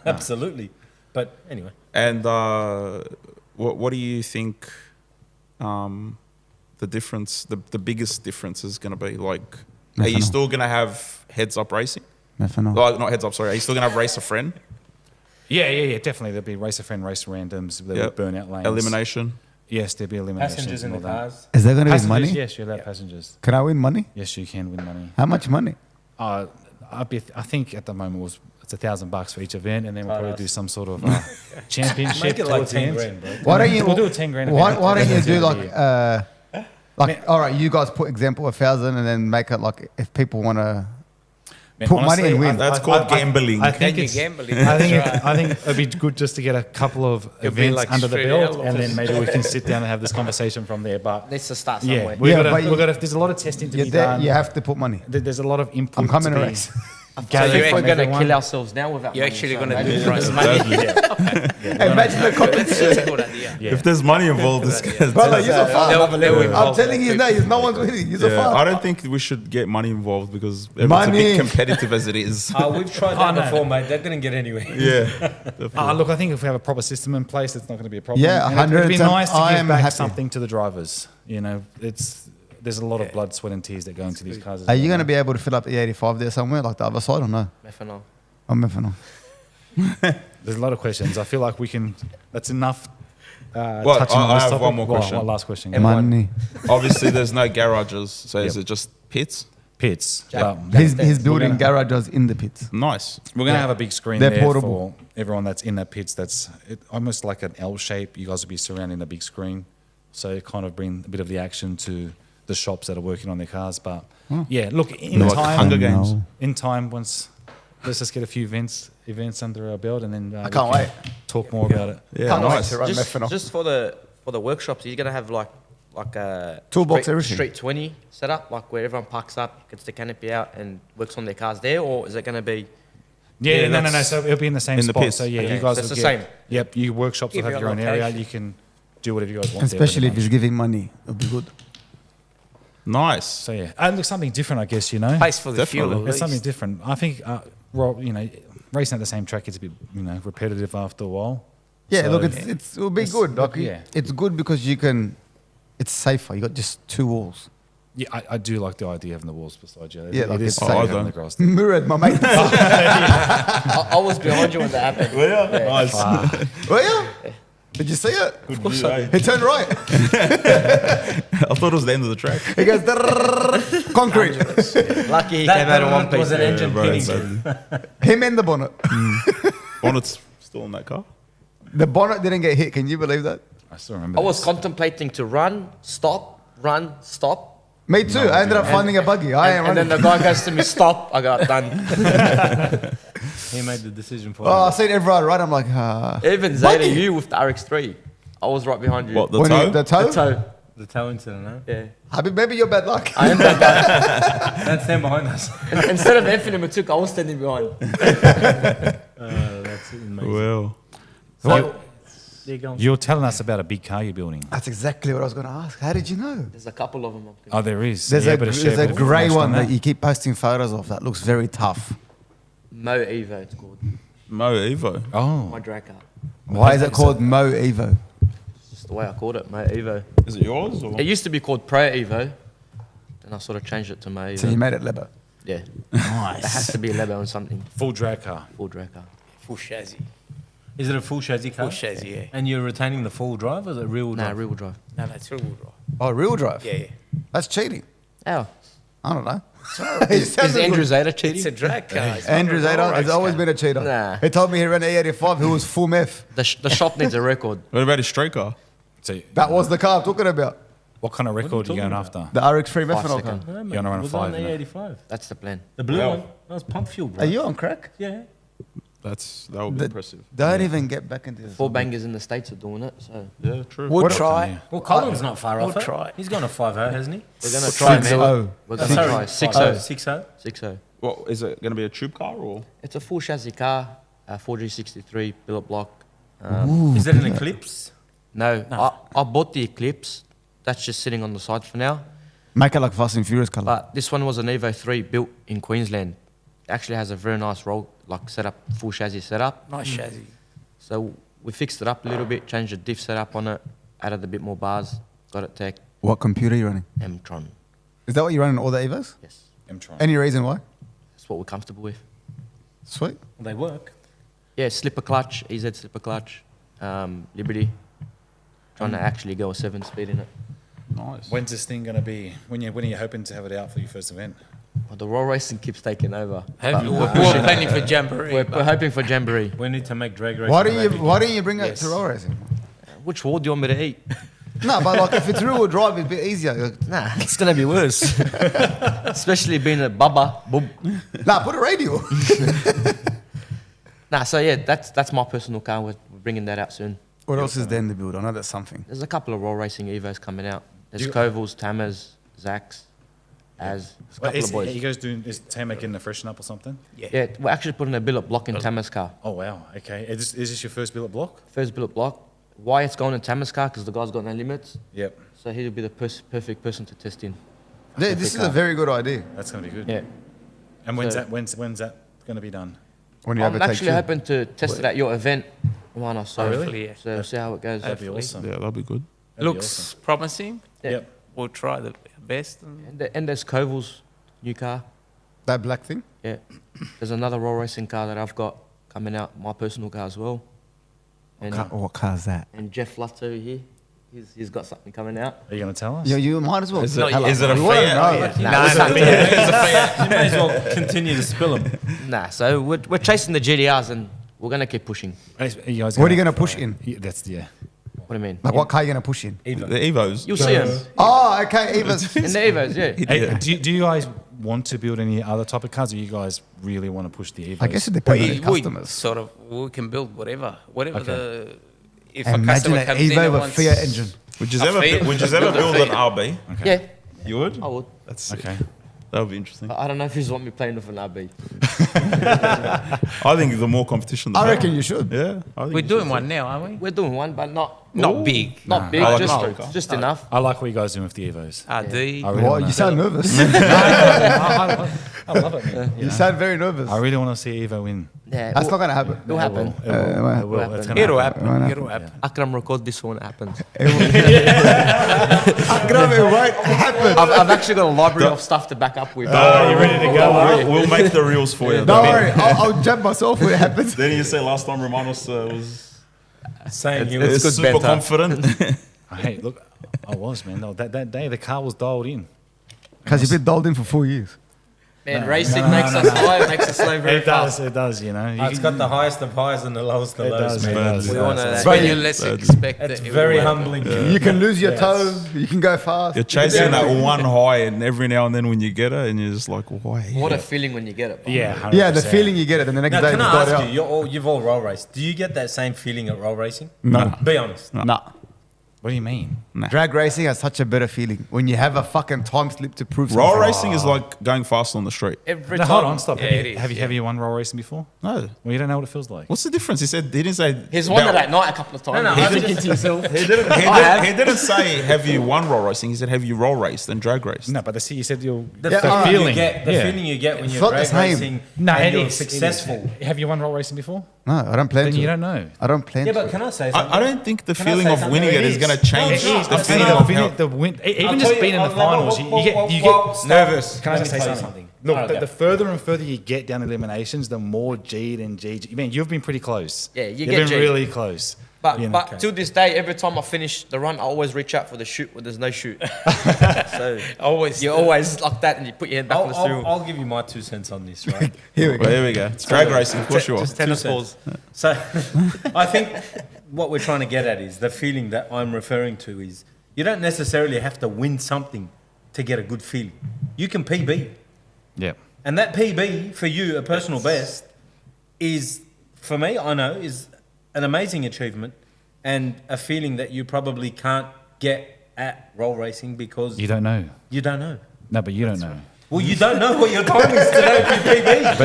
Absolutely. But anyway, And what do you think the difference, the biggest difference is going to be? Like, are you Methanol. still going to have heads up racing? Methanol. Like, not heads up, sorry. Are you still going to have race a friend? Yeah, definitely. There'll be race a friend, race randoms. There'll Yep. be burnout lanes. Elimination. Yes, there'll be eliminations. passengers in and the all that. cars. Is there going to be Passengers, money? yes, you're allowed passengers. Can I win money? Yes, you can win money. How much money? I think at the moment it's $1,000 for each event, and then we'll probably nice. do some sort of championship. Make it like towards the 10 end. grand, bro. Why don't you? We'll do a 10 grand. Why, event why don't you towards the do end of the like year. all right, you guys put example 1,000 and then make it like if people want to. Man, put money and win. That's called gambling. I think Then it's you're gambling. I think That's right. I think it'd be good just to get a couple of It'll be events like under the straight belt, out and then offers. maybe we can sit down and have this conversation from there. But Needs to start yeah, somewhere. we've Yeah, got but to. There's a lot of testing to You're be there, done. you have to put money. There's a lot of input. I'm coming to to be race. So gathered you're from going to everyone. kill ourselves now without You're money, actually so going to do imagine- prize money. Imagine the competition. That's a good idea. Yeah. If there's money involved, this guy's Brother, you're so far. They'll I'm involve telling you now, no one's winning. You're so Yeah, far. I don't think we should get money involved because it's a Money. bit competitive as it is. We've tried that no. before, mate. That didn't get anywhere. Yeah. Look, I think if we have a proper system in place, it's not going to be a problem. Yeah, And it'd be 100%. nice to I give am back happy. something to the drivers. You know, there's a lot of blood, sweat, and tears that go into these cars. Are you going to be able to fill up the 85 there somewhere, like the other side, or no? Methanol. I'm methanol. There's a lot of questions. I feel like we can. That's enough. Well, touching on I this have topic. one more question. One last question. Money. Obviously, there's no garages, so is Yep. it just pits? Pits. He's building gonna- garages in the pits. Nice. We're going to have a big screen They're there portable. for everyone that's in the pits. That's almost like an L shape. You guys will be surrounding a big screen, so it kind of bring a bit of the action to the shops that are working on their cars. But yeah, look, in Like time, Hunger Games. in time, once let's just get a few events under our belt, and then I can't we can wait. talk more about it. Yeah, Can't wait nice. to run methanol. Just for the workshops, you're gonna have like a Toolbox, street, everything. street 20 set up, like where everyone parks up, gets the canopy out, and works on their cars there, or is it gonna be? Yeah, no. that's- So it'll be in the same in the spot. pits. So yeah, Okay, you guys so it's will the get. same. Yep, you workshops will Give have you your a own area. location. You can do whatever you guys want. there Especially if pretty he's giving money, it'll be good. Nice. So yeah, and look, something different, I guess. You know, Place for the Definitely. fuel. At it's something least. different. I think, racing at the same track is a bit, repetitive after a while. Yeah, So- look, it'll be It's- good. Like, yeah. It's good because it's safer. You got just two walls. Yeah, I do like the idea of having the walls beside you. Yeah, like it is it's safe safe. having I the don't. grass. Murad, my mate. I was behind you when that happened. Nice. Were you? Did you see it? Good view, eh? He turned right. I thought it was the end of the track. He goes, "Drrrr." Concrete. Lucky he came out in one was piece. an engine bro, pinning. so- Him and the bonnet. Bonnet's still in that car. The bonnet didn't get hit. Can you believe that? I still remember. I was this. contemplating to run, stop. Me too. I ended up finding a buggy. I ain't And then running. the guy goes to me, stop. I got done. He made the decision for Oh, I him. seen everyone right. I'm like, Even Zeta, you with the RX3. I was right behind you. What, the when toe? you- the toe? The toe. The toe incident, huh? Yeah. Habib, maybe you're bad luck. I am that guy. Don't stand behind us. Instead of Anthony Matuk, I was standing behind. That's amazing. Well, So, there you go. You're telling us about a big car you're building. That's exactly what I was going to ask. How did you know? There's a couple of them. Oh, there is. There's Yeah, a better share there's a bit of grey information one on that you keep posting photos of that looks very tough. Mo Evo, it's called. Mo Evo. Oh, My drag car. Why is it called Mo Evo? It's just the way I called it, Mo Evo. Is it yours? Or? It used to be called Pro Evo. Then I sort of changed it to Mo Evo. So you made it Lebo. Yeah. Nice. It has to be a Lebo and something. Full drag car. Full drag car. Full chassis. Is it a full chassis car? Full chassis, yeah. And you're retaining the full drive or is it rear-wheel Nah, drive? rear-wheel drive. No, that's rear-wheel drive. Oh, real drive. Yeah, yeah. That's cheating. How? I don't know. Is Andrew Zeta cheating? It's a drag car. It's Andrew not a Zeta roll has race always car. been a cheater. Nah. He told me he ran E85 who was full meth. The shop needs a record. What about his straight car? So That was the car I'm talking about. what kind of record are you going after? The RX3 methanol 5 car. second. No, mate, You're on around it was 5, on the isn't it? 85. That's the plan. The blue Yeah. one. That was pump fuel, bro. Are you on crack? Yeah. That would be impressive. Don't even get back into this. 4 bangers in the States are doing it, so Yeah, true. We'll What- try. Well, Colin's not far off We'll it. try. He's gone a 5-0, hasn't he? we're going to try, man. 6-0. We're going to try. 6-0. 6-0. 6-0. What is it going to be a tube car or? It's a full chassis car, 4G63, billet block. Is that an Eclipse? No, I bought the Eclipse. That's just sitting on the side for now. Make it like Fast and Furious colour. But this one was an Evo 3 built in Queensland. It actually has a very nice roll, like setup, full chassis setup. Nice chassis. So we fixed it up a little bit, changed the diff setup on it, added a bit more bars, got it tech, What computer are you running? M-Tron. Is that what you run in all the Evos? Yes, M-Tron. Any reason why? that's what we're comfortable with. Sweet. They work. Yeah, slipper clutch, EZ slipper clutch, Liberty. Trying to actually go a 7-speed in it. Nice. When's this thing going to be? When are you hoping to have it out for your first event? Well, the raw racing keeps taking over. We're planning for Jamboree. We're hoping for Jamboree. We need to make drag racing. Why don't great. you bring it Yes. to roll racing? Which wall do you want me to eat? No, but like if it's rear wheel drive, it'd be easier. Nah, it's gonna be worse. Especially being a bubba. Boom. Nah, put a radio. Nah, so yeah, that's my personal car. We're bringing that out soon. What else is there in the build? I know that's something. There's a couple of raw racing Evos coming out. There's Kovals, Tammers, Zacks, There's a couple of boys. You guys doing, is Tamer getting a freshen up or something? Yeah, we're actually putting a billet block in Tamer's car. Oh, wow. Okay. Is this your first billet block? First billet block. Why it's going in Tamer's car? Because the guy's got no limits. Yep. So he'll be the perfect person to test in. This is a very good idea. That's going to be good. Yeah. And when's So- that going to be done? When you I'm overtake actually you. hoping to test it at your event, Juana. So, Hopefully, yeah. so see how it goes. That'd be hopefully. awesome. Yeah, that'd be good. That'd be Looks awesome. promising. Yeah. Yep. We'll try the best. And And there's Koval's new car. That black thing. Yeah. There's another raw racing car that I've got coming out, my personal car as well. And, What car is that? and Jeff Lutz over here, he's got something coming out. Are you going to tell us? Yeah, you might as well. Is it, tell us. is it a We wanna Fiat? know. Nah, it's not You may as well continue to spill them. Nah, so we're chasing the GTRs and we're going to keep pushing. Are you guys What are you going to push in? Yeah, that's, yeah. What do you mean? Like, what car are you going to push in? The Evos. You'll see them. Oh, okay, Evas. In the Evos, yeah. Hey, Yeah. do you guys want to build any other type of cars, or you guys really want to push the Evos? I guess it depends on the we customers. sort of we can build whatever Okay. the. If Imagine a customer an comes in Evo and with wants, Fiat engine. Would you A ever Fiat. would you ever Build a build an Fiat. RB? Yeah, You would? I would. That's sick. Okay. That would be interesting. But I don't know if you want me playing with an RB. I think the more competition, the I better. reckon you should. Yeah, I think we're you doing should. one now, aren't we? We're doing one, but not Big. not big, I like just, a small car. just enough. I like what you guys are doing with the Evos. RD. I really What? wanna- You sound nervous. I love it, man. You sound very nervous. I really want to see Evo win. Yeah, That's not going to happen. it'll happen. It will. happen. It's gonna It'll happen. happen. It'll happen. Akram record this when it happens. Akram, it won't happen. I've actually got a library of stuff to back up with. Are you ready to go? We'll make the reels for you. Don't worry, I'll jump myself when it happens. Then you say last time Romanos was Saying he It's was good super banter. confident. Hey, look, I was, man. No, that day the car was dialed in. Because you've been doled in for 4 years. Man, racing makes us slow, makes us slow very It does, fast. it does, you know. It's got the highest of highs and the lowest of It lows, does, man. it does. We all know It's that. when you less expect It's it. very will happen. humbling. You can lose your toe, you can go fast. You're chasing that one high, and every now and then when you get it, and you're just like, why? What a feeling when you get it. bro. Yeah, 100%. Yeah, the feeling you get it, and the next Now, day can it's I died ask out. you, you've all roll raced. Do you get that same feeling at roll racing? No. Be honest. Nah. What do you mean? Drag racing has such a better feeling when you have a fucking time slip to prove Roll something. racing is like going fast on the street. Every No, time. hold on, stop. Yeah, it is. Have you won roll racing before? No. Well, you don't know what it feels like. What's the difference? He said he didn't say. He's won it at night a couple of times. No, He's I thinking just- to himself. He didn't say have you won roll racing. He said have you roll raced and drag raced. No, but you said you'll. The, Yeah, feeling, feeling. you get, the Yeah. feeling you get when It's you're not the drag same. racing No, and it you're is. successful. Have you won roll racing before? No, I don't plan Then to. you don't know. I don't plan Yeah, to. but can I say something? I don't think the Can I feeling say of something? winning it is It going to is. change No, it's the not. feeling of how. Even I'll just tell being you- in the I'll- finals, you get whoa, nervous. Can I Let me say tell you something? Look, Okay. the further and further you get down the eliminations, the more G'd and G'd. Man, you've been pretty close. Yeah, you You've get been G'd. really close. But You know, but to this day, every time I finish the run, I always reach out for the chute when there's no chute. So Always. you're always like that, and you put your head back on the steering wheel. I'll give you my 2 cents on this, right? Here we go. Well, here we go. It's drag racing, of course you are. Just tennis 2 balls. cents. So I think what we're trying to get at is the feeling that I'm referring to is you don't necessarily have to win something to get a good feeling. You can PB. yeah. And that PB for you, a personal best, is, for me, I know, is an amazing achievement and a feeling that you probably can't get at roll racing because You don't know. you don't know. No, but you don't know. Well, you don't know what your time is to know if you PB.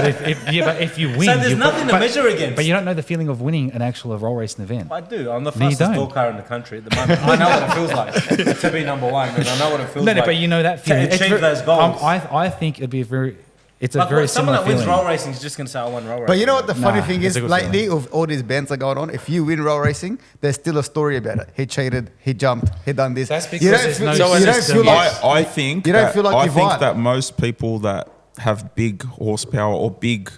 But if you win, So there's you- nothing to measure against. But you don't know the feeling of winning an actual roll racing event. I do. I'm the No, you fastest don't. door car in the country at the moment. I know what it feels like to be number one, and I know what it feels No, like but you know that to feeling. It's achieve very- those goals. I think it'd be it's a Like, very someone similar that wins feeling. roll racing is just going to say, I won roll racing. But you know what the funny Nah, thing it's is? a good Lately, feeling. with all these bands are going on, if you win roll racing, there's still a story about it. He cheated, he jumped, he done this. That's because you don't there's feel, no you don't system feel yet. like I think You don't that, feel like I you've think won. that most people that have big horsepower or big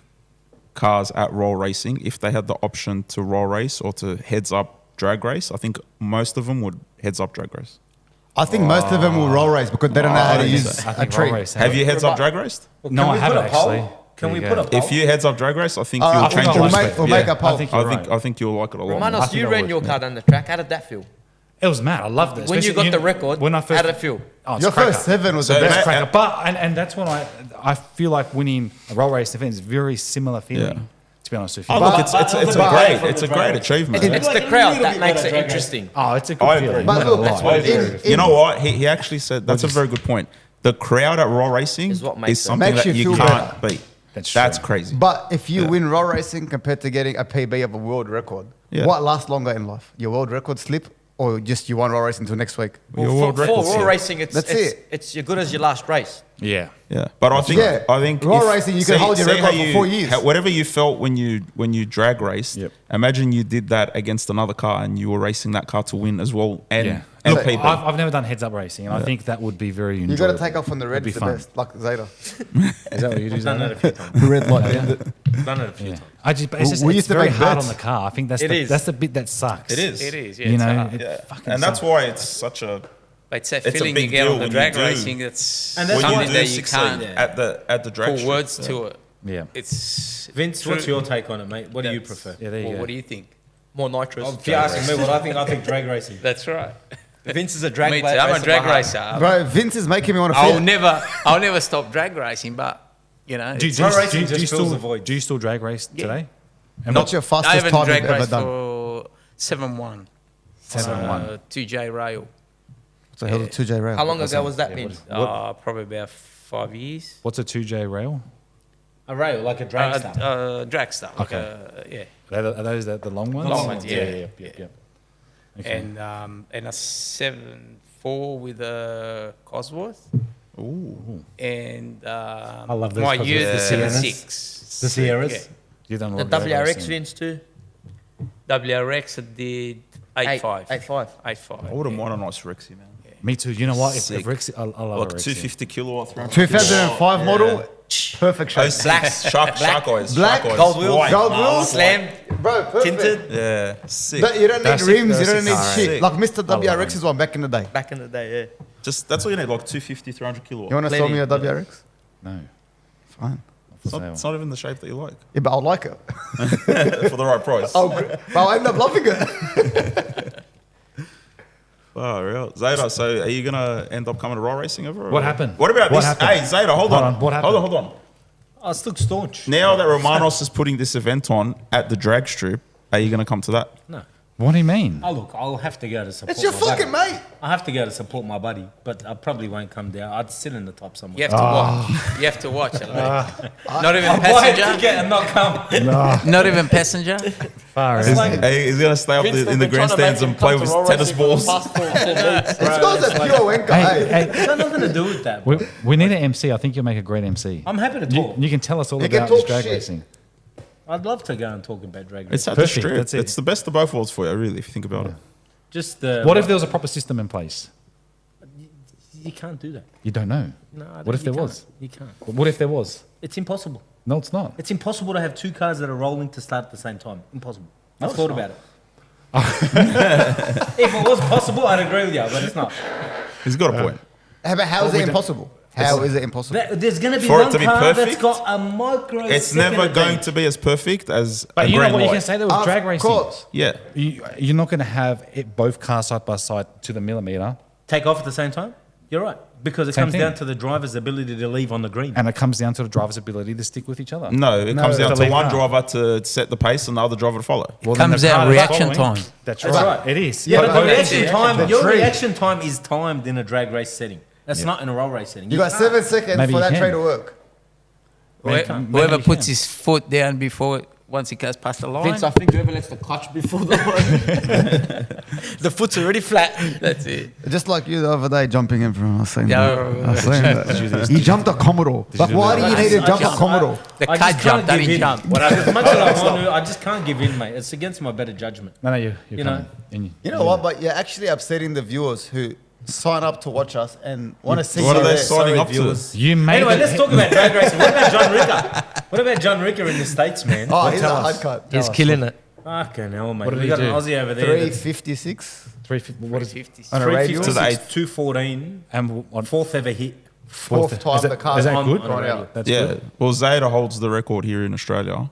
cars at roll racing, if they had the option to roll race or to heads up drag race, I think most of them would heads up drag race. I think most of them will roll race because they don't know how to I use I a think tree. roll race Have you heads up drag raced? Well, No, can I we haven't put a poll? actually. Can we There you put a go. poll? If you heads up drag race, I think I you'll think change we'll your make- we'll make a poll. I think you're right. I think you'll like it a lot Remind more. us, you I ran would, your yeah. car down the track. How did that feel? It was mad. I loved it. When you Especially got the record, when I first, how did it feel? Oh, it's Your cracker. first 7 was So the ma- best. It's cracker. But and that's when I feel like winning a roll race event is very similar feeling. Yeah. To be honest with you. Oh, look, it's a great achievement. It's the crowd that makes it interesting. Oh, it's a good I feeling. agree. But Not look, gonna that's lie. what it is. You know what? He actually said that's a very good point. The crowd at roll racing Is what makes is it. something Makes that you you feel can't beat. That's That's true. crazy. But if you win roll racing compared to getting a PB of a world record, Yeah. what lasts longer in life? Your world record slip or just you won roll racing until next week? Your Well, world for record's raw here. racing, it's That's it's, it. it's you're good as your last race. Yeah. Yeah, but I think Roll racing, you can hold your see record how for 4 years. Whatever you felt when you drag raced, Yep. imagine you did that against another car and you were racing that car to win as well and Yeah. and Look, PB. I've never done heads up racing, and I think that would be very You enjoyable. got to take off on the red, It'd be it's the fun. best, like Zeta. Is that what you do? I've done that Zana? a few times. Red light. I've done it a few Yeah. times. I just, but it's just We it's used to very make hard bets. on the car. I think that's It is. that's the bit that sucks. It is. It is, yeah. You it's know, hard. it Yeah. fucking And that's sucks. why it's such a But it's that It's a feeling big you get deal on the when drag you do- racing. It's And that's when why- you something do that you succeed can't at the drag put strip. words Yeah. to it. Yeah. It's Vince, true. what's your take on it, mate? What do you That's- prefer? Yeah, there you Well, go. what do you think? More nitrous. If you're asking me what I think drag racing. That's right. Vince is a drag Me too. racer. I'm a drag by heart. racer. Bro, Vince is making me want to I'll never stop drag racing, but you know, Do, it's do, Road you- racing do, you- do you just fills the still void. do you still drag race today? And What's your I fastest haven't time drag you've ever raced done? for 7-1. 7-1. 2J rail. What the hell is 2J rail? How long ago was that, Vince? Probably about 5 years. What's a 2J rail? A rail, like a drag stuff. Drag stuff. Like Okay. yeah. Are those the long ones? Long ones, yeah. yeah. Okay. And a 7.4 with a Cosworth. Ooh. And I love those my Cosworths. youth The is Sierras. 6. The Sierras. Yeah. You've done a The lot of drag WRX racing. Vince too. WRX I did 8.5. 8.5. 8.5. I wouldn't mind a nice Rexy, man. Me too. You know what? If Sick. Rexy, I love Like a Rexy. 250 kilowatt. 2005 model, perfect shape. Shark eyes. Black, shark eyes. gold wheels, White. gold Nah, wheels. Slam, Bro, perfect. tinted. Yeah, sick. You don't need That's rims, sick, you don't need that's shit. sick. Like Mr. love WRX's one back in the day. Back in the day, yeah. Just that's all you need, like 250, 300 kilowatt. You want to sell me a Plenty. WRX? No. Fine. It's not even the shape that you like Yeah, but I'll like it. for the right price. But I'll end up loving it. Oh, real. Zeta, so are you gonna end up coming to raw racing ever? or- What happened? What about What this? happened? Hey, Zeta, hold Hold on. on, what happened? Hold on. I was still staunch. Now that Romanos is putting this event on at the drag strip, are you gonna come to that? No. What do you mean? Oh, look, I'll have to go to support It's your my fucking buddy. mate. I have to go to support my buddy, but I probably won't come down. I'd sit in the top somewhere. You have to watch. You have to watch it. Not even I'll buy a passenger. ticket and not come. Not even passenger. Far It's out. like, Hey, he's gonna stay up in the grandstands and play with tennis balls. It's because of pure wanker. Hey, Hey, it's got nothing to do with that. we need an MC. I think you'll make a great MC. I'm happy to You, talk. you can tell us all You can about this talk drag shit. racing. I'd love to go and talk about drag racing. It's at Perfect, the strip. that's it. It's the best of both worlds for you, really, if you think about it. Just What if there was a proper system in place? You can't do that. You don't know. No, What if you there can't. was? You can't. What if there was? It's impossible. No, it's not. It's impossible to have two cars that are rolling to start at the same time. Impossible. I've thought about it. If it was possible, I'd agree with you, but it's not. He's got a point. How is it impossible? How is it impossible? There's going to be For it one to be car that's perfect, got a micro. It's never going to be as perfect as But a you know green what? You light. can say that with drag racing. Of course. Yeah. You're not going to have both cars side by side to the millimeter, Take off at the same time? You're right. Because it Same comes thing. down to the driver's ability to leave on the green. and it comes down to the driver's ability to stick with each other. No, it comes down the to lead one car. driver to set the pace and the other driver to follow. Well, then Comes the out car that's reaction following- time. That's That's right. right. It is. Yeah, but the that's reaction the time, the your tree. reaction time is timed in a drag race setting. That's not in a roll race setting. You got 7 seconds Maybe for you that can. trade to work. Whoever puts his foot down before once he goes past the line, Vince, I think whoever lets the clutch before the line. the foot's already flat. That's it. Just like you the other day jumping in from. I was saying Yeah, that. I was saying that. You jumped a Commodore. But you why do do you that? need to jump a jumped. Commodore? The I car just jumped, can't that give he in. jumped. As much as I want to, I just can't give in, mate. It's against my better judgment. No, you're You know, coming. And You know what? But you're actually upsetting the viewers who sign up to watch us and want to see What you are they there. signing up to? viewers. You made Anyway, it. let's talk about drag racing. What about John Ricker? What about John Ricker in the States, man? Oh, he's a tell hard us. cut. He's killing it. Fucking hell, mate. What did We he got an do? Aussie over there. 356 What is 50. on a radio. To the 356, 214, and on fourth ever hit. Fourth time the car is that on- good? on a radio. That's Yeah. good. Well, Zeta holds the record here in Australia.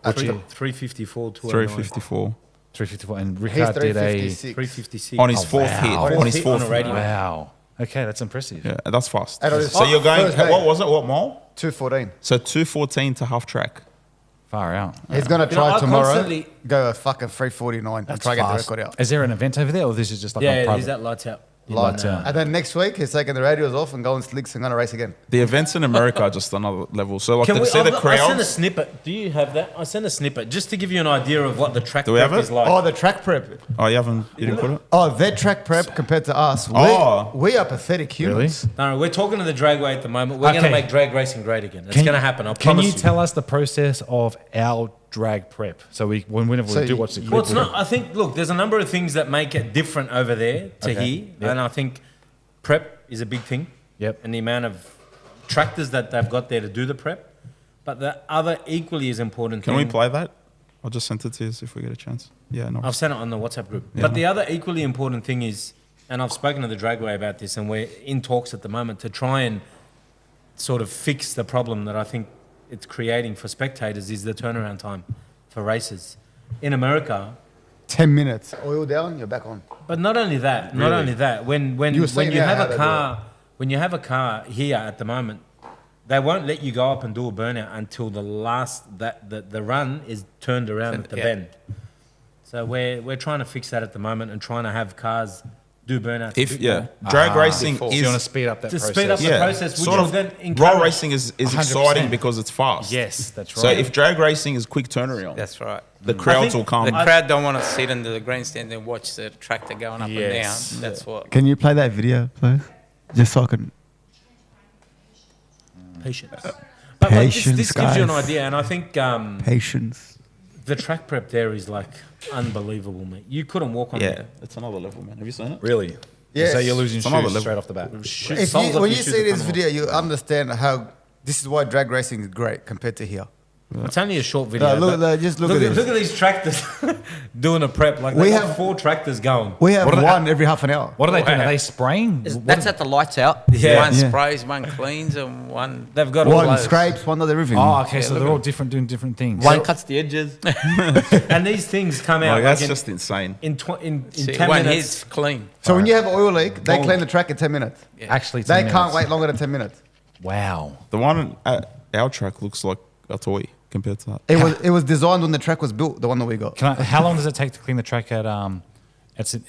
354, 354. 354. And He's Ricard did a 356. 356. On his fourth hit. wow. On his Hit fourth on a radio. wow. Okay, that's impressive. Yeah, that's fast. And on his So you're going, first day. what was it? What mile? 214. So 214 to half track. Far out. He's going to You know, try I tomorrow, constantly- go a fucking 349 and try to get the record out. Is there an event over there, or this is just like a Yeah, private? he's at lights out. Lights out. And then next week, he's taking the radios off and going slicks and going to race again. The events in America are just another level. So like Can we, say the I sent a crowds. snippet. Do you have that? I sent a snippet just to give you an idea of what the track Do we prep have it? is like. Oh, the track prep. Oh, you didn't put it? Oh, their track prep compared to us. We are pathetic humans. No, we're talking to the dragway at the moment. We're going to Okay. make drag racing great again. It's Can- going to happen. I Can promise you tell us the process of our drag prep? So whenever So we do watch the clip, Well, it's we'll- not. I think. Look, there's a number of things that make it different over there to Okay. here, Yep. and I think prep is a big thing. Yep. And the amount of tractors that they've got there to do the prep, but the other equally as important Can thing. we play that? I'll just send it to you if we get a chance. Yeah, no. I've sent it on the WhatsApp group. Yeah. But the other equally important thing is, and I've spoken to the dragway about this, and we're in talks at the moment to try and sort of fix the problem that I think it's creating for spectators is the turnaround time for races. In America, 10 minutes. Oil down, you're back on. but not only that, when You were saying you how have they a do car, when you have a car here at the moment, they won't let you go up and do a burnout until the run is turned around at the Yeah. bend. So we're trying to fix that at the moment and trying to have cars do burnouts. a If bit yeah, more. drag racing so you want to is speed up that To process. speed up the yeah, process, would sort you of then roll encourage- racing is 100%. exciting because it's fast. Yes, that's right. So if drag racing is quick turnaround, That's right. the crowds think will The come. crowd don't want to sit under the grandstand and watch the tractor going up Yes. and down. That's what. Can you play that video, please? Just so I can. Patience. But like, this Patience, gives you an guys. idea, and I think Patience. the track prep there is like unbelievable, mate. You couldn't walk on Yeah, it's another level, man. Have you seen it? really, Yes. so you're losing Some other shoes level. straight off the bat. Shoot, If soles you, off when your you shoes see are this coming off. video, you understand how this is why drag racing is great compared to here. It's only a short video. look, but just look at this. Look at these tractors doing a prep. Like We they got have- 4 tractors going. We have What are they- one every half an hour. What are they doing? Wow. Are they spraying? That's at the lights out. Yeah. One Yeah. sprays, one cleans, and one. They've got all One those. scrapes, one does everything. Oh, okay. Yeah, So look they're at all different, doing different things. One cuts the edges. And these things come out Like, that's like just insane. in 10 one minutes. hits clean. So when you have an oil leak, they Boom. clean the track in 10 minutes. Actually, They 10 can't minutes. wait longer than 10 minutes. Wow. The one at our track looks like a toy compared to that. It was designed when the track was built, the one that we got. How long does it take to clean the track at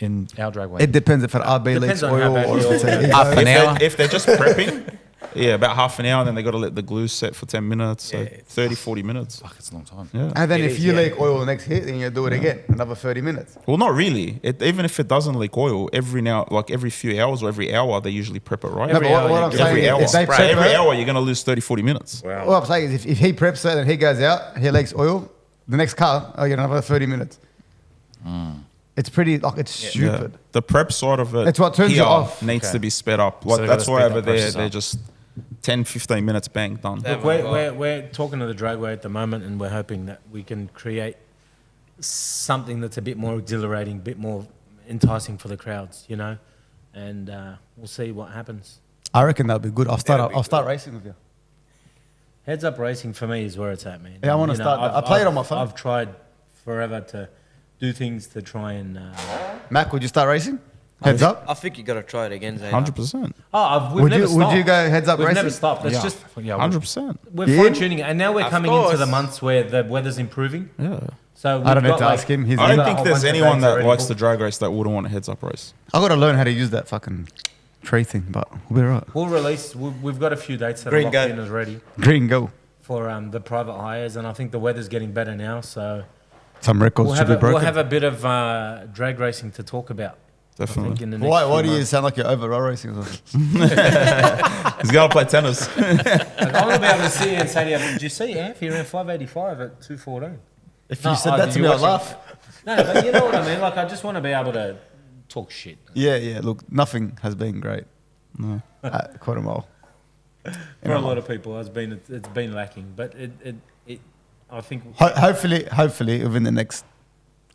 in our dragway? It depends if an RB leaks Depends on how oil bad or the if it's oil a, is. Half an hour. If they're just prepping, yeah, about half an hour, then they got to let the glue set for 10 minutes, so Yeah. 30, 40 minutes. Fuck, it's a long time. Yeah. And then It if is, you yeah. leak oil the next hit, then you do it again, another 30 minutes. Well, not really. Even if it doesn't leak oil, every few hours or every hour, they usually prep it, right? No, but what I'm saying Every is hour. if they So prep every it, hour, you're going to lose 30, 40 minutes. what I'm saying is if he preps it and he goes out, he leaks oil, the next car, I get another 30 minutes. It's pretty like it's stupid. Yeah. The prep side of it It's what turns here you off. needs Okay. to be sped up. So Like they that's gotta why speed over that there process they're up. just 10, 15 minutes bang done. That- Look, we're talking to the dragway at the moment, and we're hoping that we can create something that's a bit more exhilarating, a bit more enticing for the crowds, you know, and we'll see what happens. I reckon that'll be good. I'll That'll be start good. racing with you. Heads up racing for me is where it's at, man. Yeah, I wanna You know, start that. I play it on my phone. I've tried forever to do things to try and. Mac, would you start racing? Heads up. I think you got to try it again, Zayda. 100%. We've Would never you stopped. go heads up We've racing? never stopped. It's just yeah, 100%. we're Yeah. fine tuning it, and now we're Of coming into the course. months where the weather's improving. Yeah. So I don't we've need to got, ask him. He's I we've don't got a think whole there's bunch of anyone dates that already likes booked. the drag race that wouldn't want a heads up race. I got to learn how to use that fucking tree thing, but we'll be right. We'll release. We've got a few dates that Green are locked go. in as ready Green go. for the private hires, and I think the weather's getting better now. So Some records we'll should have be we'll broken. have a bit of drag racing to talk about. I Definitely. think in the next Why few do you months. sound like you're over roll racing or something? He's got to play tennis. Like, I want to be able to sit here and say to you, did you see Amp? He ran 585 at 214. If No, you said oh, that did to you me, I'd watch it? laugh. No, but you know what I mean. Like, I just want to be able to talk shit. Yeah. Look, nothing has been great. No. At quite a mile. For a lot of people, it's been lacking. But I think Hopefully, within the next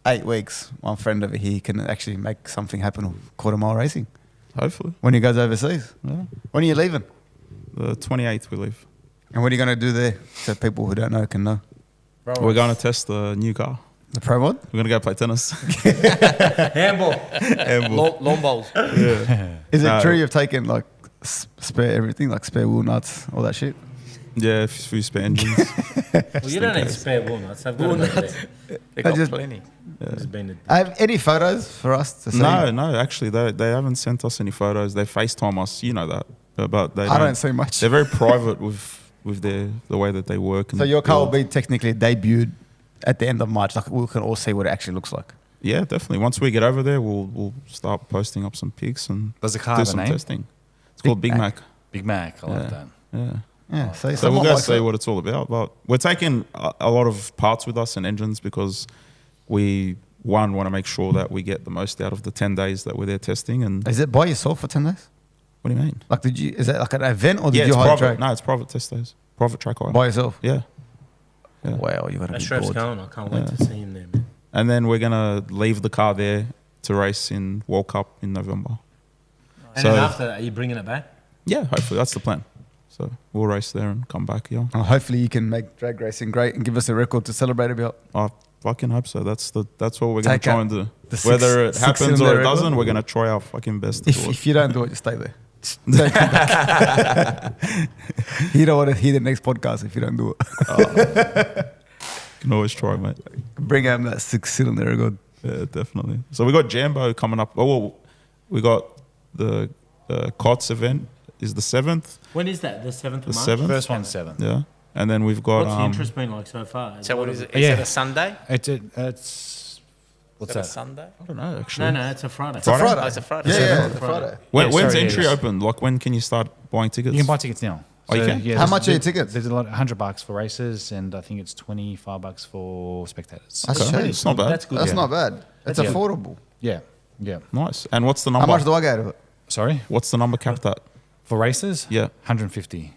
8 weeks, my friend over here can actually make something happen with quarter mile racing Hopefully. when he goes overseas. Yeah. When are you leaving? The 28th we leave. And what are you going to do there so people who don't know can know? We're going to test the new car. The pro mod? We're going to go play tennis. handball. Long bowls. Is it No. true you've taken like spare everything, like spare wheel nuts, all that shit? Yeah, a few spare engines. Well, you don't need spare walnuts. They've got walnuts. They got just- plenty. There's been Have any photos for us to see? No, actually, they haven't sent us any photos. They FaceTime us, you know that. But they I don't see much. They're very private with the way that they work. And So your car will build. be technically debuted at the end of March. Like we can all see what it actually looks like. Yeah, definitely. Once we get over there, we'll start posting up some pics and Does the car do have a some name? testing. It's called Big Mac. Big Mac. I like Yeah. that. Yeah. Yeah. So, So someone we'll go likes see it. what it's all about. But we're taking a lot of parts with us and engines because we want to make sure that we get the most out of the 10 days that we're there testing. And Is it by yourself for 10 days? what do you mean? Like, is that like an event or did Yeah, you it's hire a private. track? No, it's private test days. Private track hire. By yourself? Yeah. Yeah. Wow, you got to be Ashraf's bored. going. I can't wait to see him there, man. And then we're going to leave the car there to race in World Cup in November. And So- then after that, are you bringing it back? Yeah, hopefully. That's the plan. So we'll race there and come back, yeah. Oh, hopefully you can make drag racing great and give us a record to celebrate about. I fucking hope so. That's what we're going to Take try out and do. the Whether it happens six-cylinder or it record. doesn't, we're going to try our fucking best to If, do it. if you don't do it, just stay there. Don't come back. You don't want to hear the next podcast if you don't do it. Can always try, mate. Bring home that 6-cylinder record. Yeah, definitely. So we got Jambo coming up. Oh, well, we got the KOTS event is the 7th. When is that? The 7th of The March? 7th? First one's 7. Yeah. And then we've got... What's the interest been like so far? So what is it? Yeah. Is it a Sunday? It's what's Is it a that? Sunday? I don't know, actually. No, it's a Friday. It's a Friday. Oh, it's a Friday. Yeah, it's a Friday. When's sorry, entry yes. open? Like, when can you start buying tickets? You can buy tickets now. Oh, you can? Yeah, How there's- much are your there- tickets? There's a lot, $100 for races, and I think it's $25 for spectators. That's Okay, cheap. it's not bad. That's good. That's yeah. not bad. It's Yeah. affordable. Yeah, yeah. Nice. And what's the How number? much do I get out of it? Sorry, What's the number capped at? for races, Yeah. 150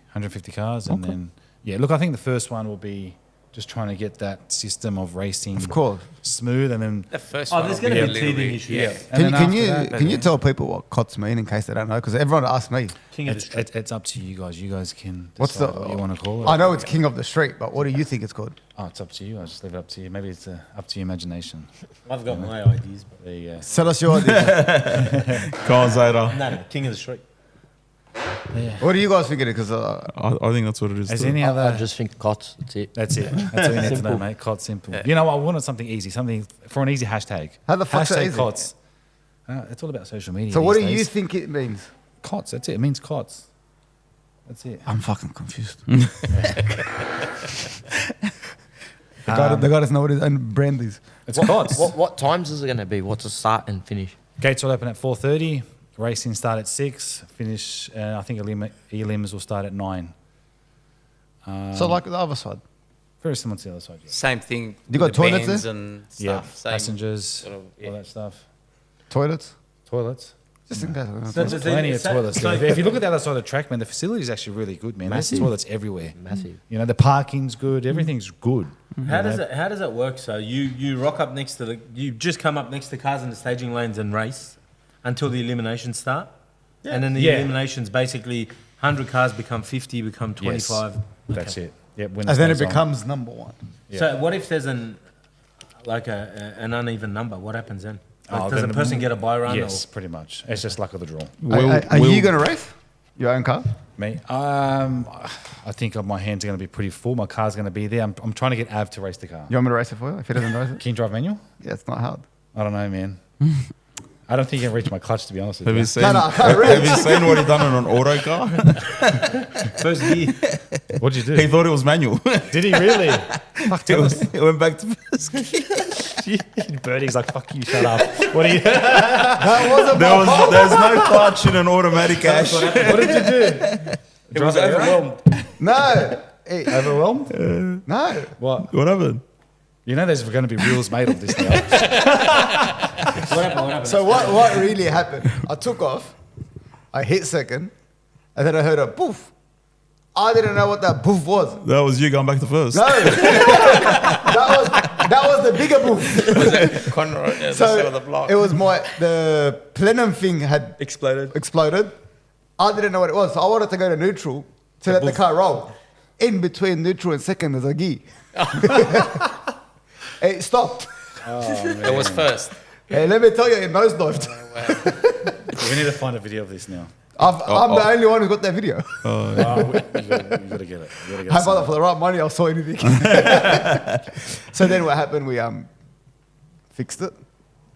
cars, and then look, I think the first one will be just trying to get that system of racing Of course. smooth, and then The first Oh, one. there's will going to a be little teething bit- issues. Yeah. and Can, then can after you that, can you tell people what COTS mean in case they don't know? Because everyone asks me. King of the Street. it's up to you guys. You guys can What's decide the? what you want to call it. I know it's King of the Street, but what do you think it's called? Oh, it's up to you. I just leave it up to you. Maybe it's up to your imagination. I've got my ideas. But There you go. Sell us your idea. Come on, Zayda. no, King of the Street. What do you guys think it is? Because I think that's what it is. Is too. any I other? just think COTS. That's it. That's it. That's all you need to know, Simple. mate. COTS simple. You know what? I wanted something easy, something for an easy hashtag. How the fuck's that hashtag easy? COTS. It's all about social media. so, what do these you days. think it means? COTS. That's it. It means COTS. That's it. I'm fucking confused. The guy doesn't know what his own brand is. It's COTS. What times is it going to be? What's the start and finish? Gates will open at 4:30. Racing start at 6. Finish. I think elims will start at 9. So, like the other side. Very similar to the other side. Yeah. Same thing. You got with the toilets bands there? and Yeah, stuff. Same passengers, sort of, yeah. all that stuff. Toilets? Toilets. Just think that. There's plenty of toilets. There. If you look at the other side of the track, man, the facility is actually really good, man. There's Massive. toilets everywhere. Massive. You know, the parking's good. Everything's good. How does it work? So you rock up next to you just come up next to cars in the staging lanes and race until the eliminations start, and then the Yeah. eliminations basically 100 cars become 50, become 25. That's it. Yeah, when And then it stays on. becomes number one. Yeah. So what if there's an uneven number? What happens then? Like, Oh, does then a person get a buy run? Yes, pretty much. It's just luck of the draw. Are you going to race your own car? Me, I think my hands are going to be pretty full. My car's going to be there. I'm trying to get Av to race the car. You want me to race it for you if he doesn't race it? Can you drive manual? Yeah, it's not hard. I don't know, man. I don't think you can reach my clutch, to be honest with Have you. you seen? No, I can't race. Have you seen what he done on an auto car? First gear. What'd you He do? thought it was manual. Did he really? Fuck, tell us. He went back to Birdie's like, fuck you, shut up. What are you? That wasn't my fault. there's no clutch in an automatic Ash. What did you do? It was overwhelmed. No. Hey, Overwhelmed? no. What? What happened? You know there's going to be reels made of this now. What happened? So what really happened? I took off, I hit second, and then I heard a poof. I didn't know what that poof was. That was you going back to first. No. that was the bigger poof. Conroy, the So side of the block. it was the plenum thing had exploded. I didn't know what it was, so I wanted to go to neutral to let the car roll. In between neutral and second, there's a gear. It stopped. It was first. Hey, let me tell you, it nosedived. We need to find a video of this now. I'm the only one who got that video. You got to get it. You got to get it. I bought it for the right money, I saw anything. So then what happened, we fixed it,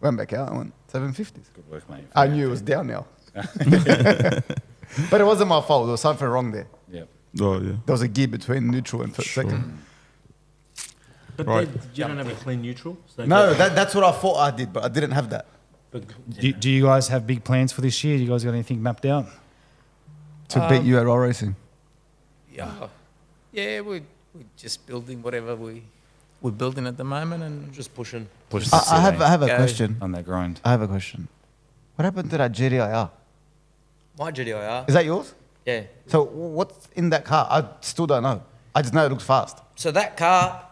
went back out and went 750s. Good work, mate. I knew it was down now. But it wasn't my fault, there was something wrong there. Yeah. Oh yeah. There was a gear between neutral and second. But Right. you don't have a clean neutral? So No, that's what I thought I did, but I didn't have that. but- Do you guys have big plans for this year? You guys got anything mapped out? To beat you at roll racing. Yeah, we're just building whatever we're building at the moment and Just pushing. Push I have a Go. question. on that grind. I have a question. What happened to that GTR? My GTR. Is that yours? Yeah. So what's in that car? I still don't know. I just know it looks fast. So that car,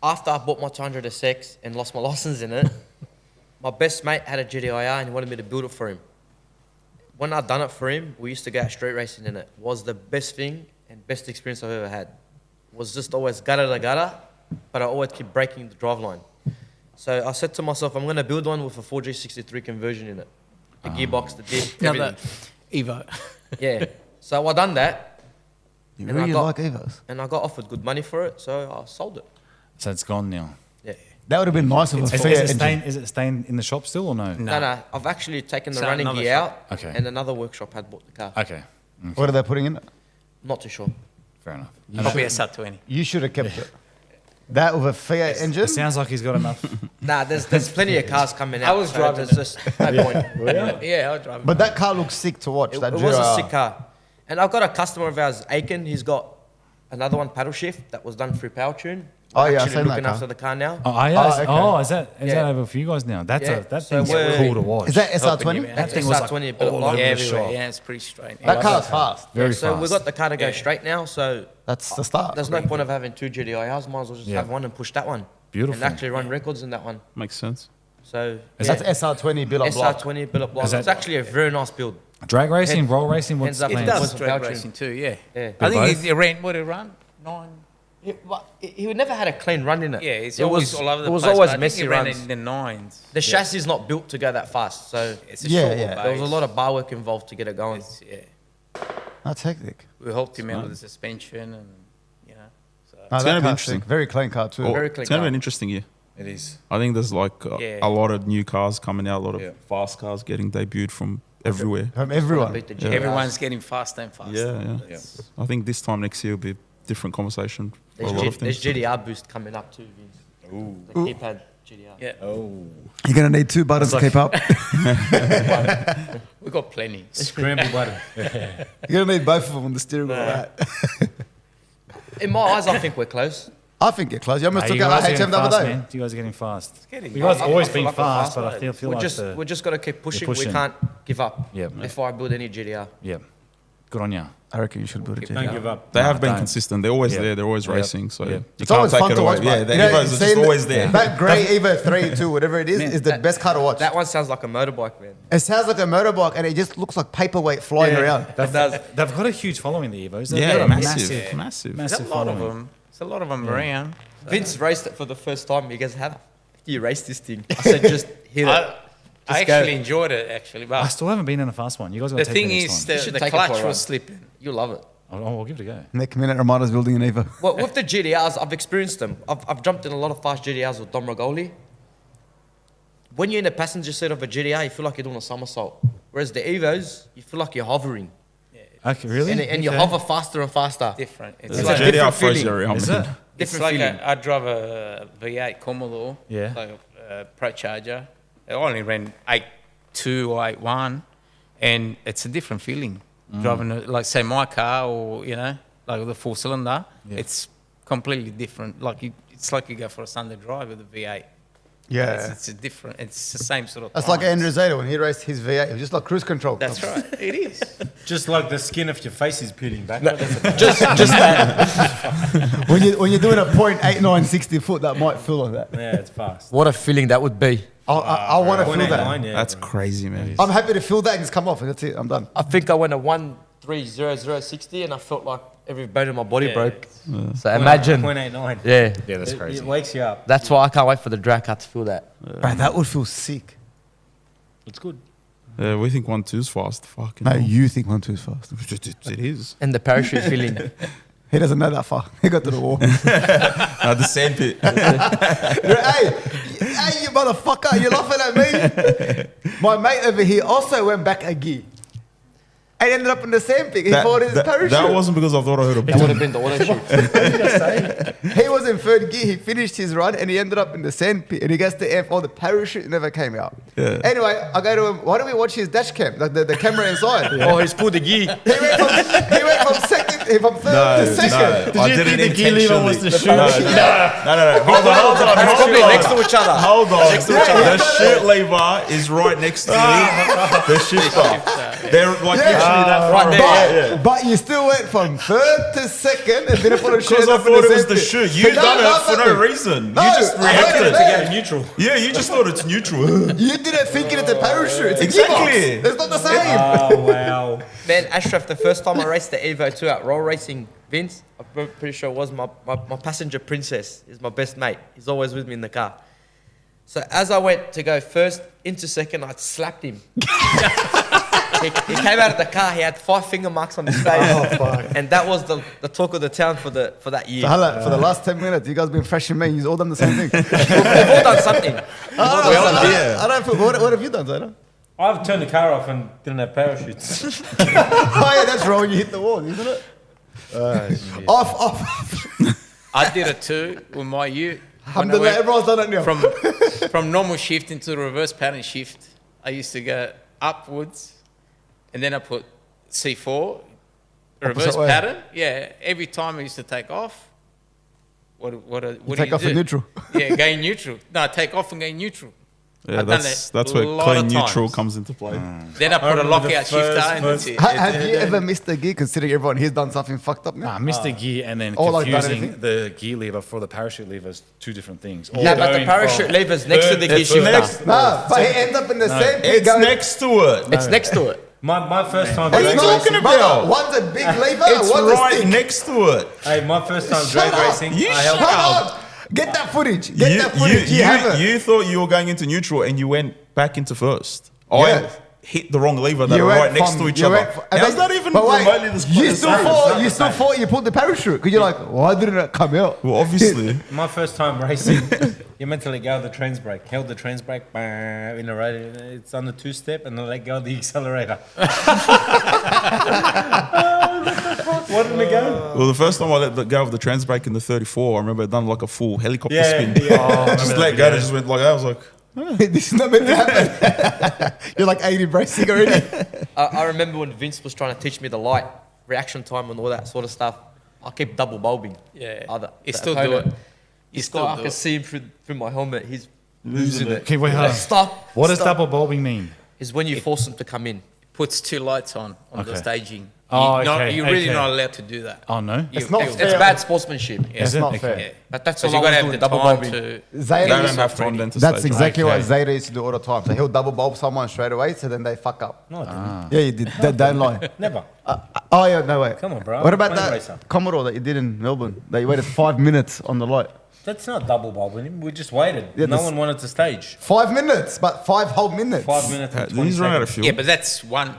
after I bought my 200SX and lost my license in it, my best mate had a GTR and he wanted me to build it for him. When I done it for him, we used to go out street racing in it. Was the best thing and best experience I've ever had. Was just always gutter to gutter, but I always keep breaking the driveline. So I said to myself, I'm going to build one with a 4G63 conversion in it. The gearbox, the diff, no, everything. the Evo. Yeah. So I done that You And I really got- like Evos. and I got offered good money for it, so I sold it. So it's gone now. Yeah. That would have been nice of a Is Fiat it engine. staying? Is it staying in the shop still or no? No, I've actually taken the So running another gear shop. out, Okay. and another workshop had bought the car. Okay, What are they putting in it? Not too sure. fair enough. Probably a SR20. You should have kept it. That with a Fiat engine? It sounds like he's got enough. Nah, there's plenty of cars coming out. I was driving There's just no point. Yeah, I was driving. But that car looks sick to watch. It that was a GTR. sick car. And I've got a customer of ours, Aiken. He's got another one, paddle shift, that was done through Powertune. Oh, yeah, I've Actually seen that looking car. after the car now. Oh, yeah. okay. Is that Yeah. over for you guys now? That's Yeah. that So thing's we're- cool to watch. Is that Helping SR20? you, man. That thing was SR20 like built all like over yeah, the everywhere. shop. Yeah, it's pretty straight. That car's fast. Very So fast. we got the car to go Yeah. straight now, so That's the start. there's no point of having two GTIRs. Might as well just Yeah. have one and push that one. Beautiful. And actually run records in that one. Makes sense. So That's SR20 built up block. SR20 built up block. Is that- It's actually a very nice build. Drag racing, Head- roll racing. What's heads up the It plans. plans? does With drag Powertrain. racing too, yeah. Yeah. I think both? he ran, what did he run? 9. He never had a clean run in it. Yeah, it's it always was, all over the It was place. always but I think messy he ran runs. in the 9s. The chassis is not built to go that fast, so It's a Yeah, short yeah. there was a lot of bar work involved to get it going. yeah. That's hectic. We helped him out with the suspension and, you know. So. No, It's that gonna be car's interesting. sick. Very clean car too. Oh, Very clean it's going to be car. an interesting year. It is. I think there's like Yeah. a lot of new cars coming out, a lot of Yeah. fast cars getting debuted from everywhere. From everyone. Beat the Yeah. GTRs. Everyone's getting faster and faster. Yeah, yeah. That's- I think this time next year will be a different conversation for a There's, lot of there's things. GDR boost coming up too, Vince. The keypad GDR. Yeah, Oh. You're going to need two buttons to keep up. we got plenty. Scramble button. You're going to need both of them on the steering wheel. Right? In my eyes, I think we're close. I think you're close. You almost Hey, took you out guys are HM getting the other fast, day. man. You guys are getting fast. getting You guys I always feel been like a fast, fast but I lane. feel We're like just got to keep pushing. We pushing. can't give up. Yeah. Before I build any GTR. yeah. Good on you. I reckon you should build a Don't GTR. give up. They have been don't. consistent. They're always Yeah. there. They're always Yep. racing. So Yep. you It's can't always take fun it to away. watch. Yeah, mate. the You know, Evos are seeing just always there. That grey Evo 3, 2, whatever it is the best car to watch. That one sounds like a motorbike, man. It sounds like a motorbike, and it just looks like paperweight flying around. It does. They've got a huge following, the Evos. They've Yeah, got a massive, massive. There's a lot of them. There's a lot of them around. Vince raced it for the first time. You guys have. After you race this thing, I said just hit it. I go. actually enjoyed it, actually. I But still haven't been in a fast one. You guys got the to take thing it next is, time. You should the take it for a clutch run. was slipping. You'll love it. I'll give it a go. Next minute, Ramada's building an Evo. Well, with the GTRs, I've experienced them. I've jumped in a lot of fast GTRs with Dom Ragoli. When you're in the passenger seat of a GTR, you feel like you're doing a somersault. Whereas the Evos, you feel like you're hovering. Okay, really? And you Okay. hover faster and faster. Different. It's The like GTR different throws feeling. you around. Is man. it? It's Different like feeling. I drive a V8 Commodore, Yeah. like a Pro Charger. I only ran 8.2 or 8.1, and it's a different feeling. Driving, like, say, my car or, like the 4-cylinder, it's completely different. Like, it's like you go for a Sunday drive with a V8. Yeah. It's a different, it's the same sort of That's like times. Andrew Zeta when he raced his V8. It was just like cruise control. That's right, it is. Just like the skin of your face is peeling back. Just that. When you're doing a 0.89 60 foot, that might feel like that. Yeah, it's fast. What a feeling that would be. I want to feel that. 0.89, yeah. That's crazy, man. I'm happy to feel that and just come off, and that's it. I'm done. I think I went a 1.30060 and I felt like every bone in my body Yeah. broke. So imagine. 0.89. Yeah. Yeah, that's It crazy. wakes you up. That's why I can't wait for the drag car to feel that. Bro, that would feel sick. It's good. We think 1-2's fast. Fucking No, hell. you think 1-2 is fast. It is. And the parachute feeling. He doesn't know that far. He got to the wall. The sandpit. hey, you motherfucker, you're laughing at me. My mate over here also went back a gear. And ended up in the same thing. He bought his parachute. that wasn't because I thought I heard a That would have been the auto shoot. He was in third gear. He finished his run and he ended up in the sand pit. And he gets to F. Oh, the parachute never came out. Yeah. Anyway, I go to him. Why don't we watch his dash cam? Like the camera inside. Oh, he's pulled the gear. He went from third to second. I didn't the gear lever was the intentionally. shoe? No. Hold on. It's probably next to each other. Hold on. Next to each other. The shirt lever is right next to the shifter. They're like literally that Right far there. apart. Yeah. But you still went from third to second and then put a shirt Because I up in thought it was sand the pit. shoe. You No, done it no, for no. no reason. No, You just I heard reacted. it there. Neutral. Yeah, you just thought it's neutral. You didn't think it's a parachute. It's a Exactly. gearbox. It's not the same. Oh, wow. Man, Ashraf, the first time I raced the Evo 2 at Roll Racing, Vince, I'm pretty sure it was my passenger princess. He's my best mate. He's always with me in the car. So as I went to go first into second, I slapped him. he came out of the car. He had 5 finger marks on his face. Oh, fuck. And that was the talk of the town for that year. So, hello, for the last 10 minutes, you guys been fresh and me. You've all done the same thing. We've all done something. I don't feel, what have you done, Zayna? I've turned the car off and didn't have parachutes. Oh, yeah, that's wrong. You hit the wall, isn't it? Off. I did it too with my ute. When I Alhamdulillah, went everyone's done it now. from normal shift into the reverse pattern shift, I used to go upwards, and then I put C4, reverse Opposite way. pattern. Yeah, every time I used to take off. What do you take off do? in neutral. Yeah, gain neutral. No, take off and gain neutral. Yeah, I've done that's it where a lot clean of neutral times. comes into play. Then I put a remember the lockout shifter, first- and that's it. Have you ever missed a gear considering everyone here's done something fucked up now? Nah, missed the gear and then Or like done confusing anything? the gear lever for the parachute lever is two different things. Or Yeah, but the going parachute from lever's next to the gear It's shifter. next- No, but he ends up in the same pit It's going... next to it. It's next to it. My first time What are drag you talking racing. about? One's a big lever, It's one's a right stick. next to it. Hey, my first time Shut drag up. racing. You I shut helped Shut up! Get that footage. Get that footage. You have it. you thought you were going into neutral and you went back into first. Yes. I hit the wrong lever that You are went right next from- to each you other. went from- How's that even but wait, remotely the You the still same? thought you pulled the parachute because you're like, why didn't it come out? Well, obviously. My first time racing, you're meant to let go of the trans brake. Held the trans brake in the road. It's on the 2-step, and then let go of the accelerator. What didn't it go? Well, the first time I let go of the trans brake in the 34, I remember I'd done like a full helicopter Yeah, spin. yeah. Just let go and it just went like that. I was like, This is not meant to happen. You're like 80 bracing already. I remember when Vince was trying to teach me the light reaction time and all that sort of stuff. I keep double bulbing. Yeah, Other, you the still do opponent. it. You This still guy, I do can it. see him through my helmet. He's losing it. Okay, wait, hold on. Stop. What does Stop. double bulbing mean? Is when you force them to come in. Puts 2 lights on the Okay. staging. Oh, You're really okay. not allowed to do that. Oh no. It's not It's fair. bad sportsmanship. Yeah. Is it? not Okay. fair. Yeah. But that's Because all you I got to was have doing, the double time bulbing. to. Zayda They don't used- have time then to That's stage. exactly what Okay. Zayda used to do all the time. So he'll double bulb someone straight away, so then they fuck up. No, I didn't. Yeah, you did. Don't lie. Never. Oh yeah, no way. Come on, bro. What about Plane that racer. Commodore that you did in Melbourne? That you waited 5 minutes on the light. That's not double bulbing him. We just waited. Yeah, No this- one wanted to stage. 5 minutes, but 5 whole minutes. 5 minutes. And 20 He's run out of seconds. fuel. Yeah, but that's one.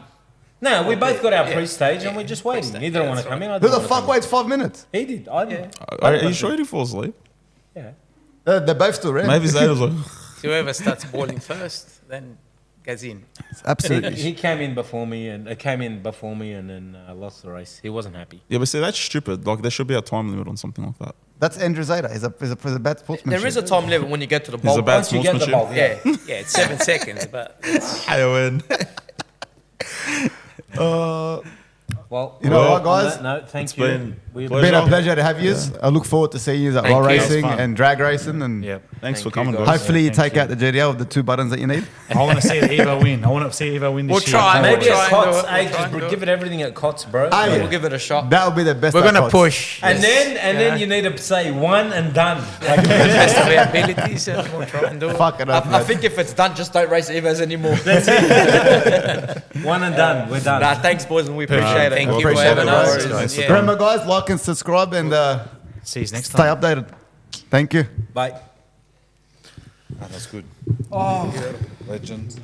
No, we both got our Yeah. pre-stage and Yeah. we just waited. Pre-stage, Neither yeah, want to that's come in. I Who didn't the wanna fuck come in. waits 5 minutes? He did. I did. Are you sure he falls asleep? Yeah. They're both still red. Maybe Zayda's like, Whoever starts boiling first, then goes in. Absolutely. He came in before me and then lost the race. He wasn't happy. yeah, but see, that's stupid. Like, there should be a time limit on something like that. That's Andrew Zayda. He's a bad sportsman. There is a time limit when you get to the He's a bulb. bad Once you get the bulb, sportsmanship. yeah. Yeah. Yeah, it's 7 seconds, but it's, Heroin. Well, You know Well, what, guys? on that note, thank It's you. been We pleasure. Been a pleasure to have you. I look forward to seeing you at Thank roll you. racing It's fun. and drag racing, and Yep. Thanks for Thank coming, you, guys. guys. hopefully you Thank take you. out the GTR with the 2 buttons that you need. I want to see Evo win. I want to see Evo win this We'll year. try. Maybe We'll at try and do COTS, it. We'll hey, try just and do it. give it everything at COTS, bro. Hey, We'll give it a shot. that would be the best. We're at going to COTS. push. And Yes. then you need to say one and done. Like, Best of our abilities, and we'll try and do it. Fuck it up, I man. think if it's done, just don't race Evos anymore. one and done. We're done. Nah, thanks, boys, and we appreciate it. Thank you for appreciate having it, us. guys. Yeah. Remember, guys, like and subscribe and See you next stay time. updated. Thank you. Bye. That's good. Legend.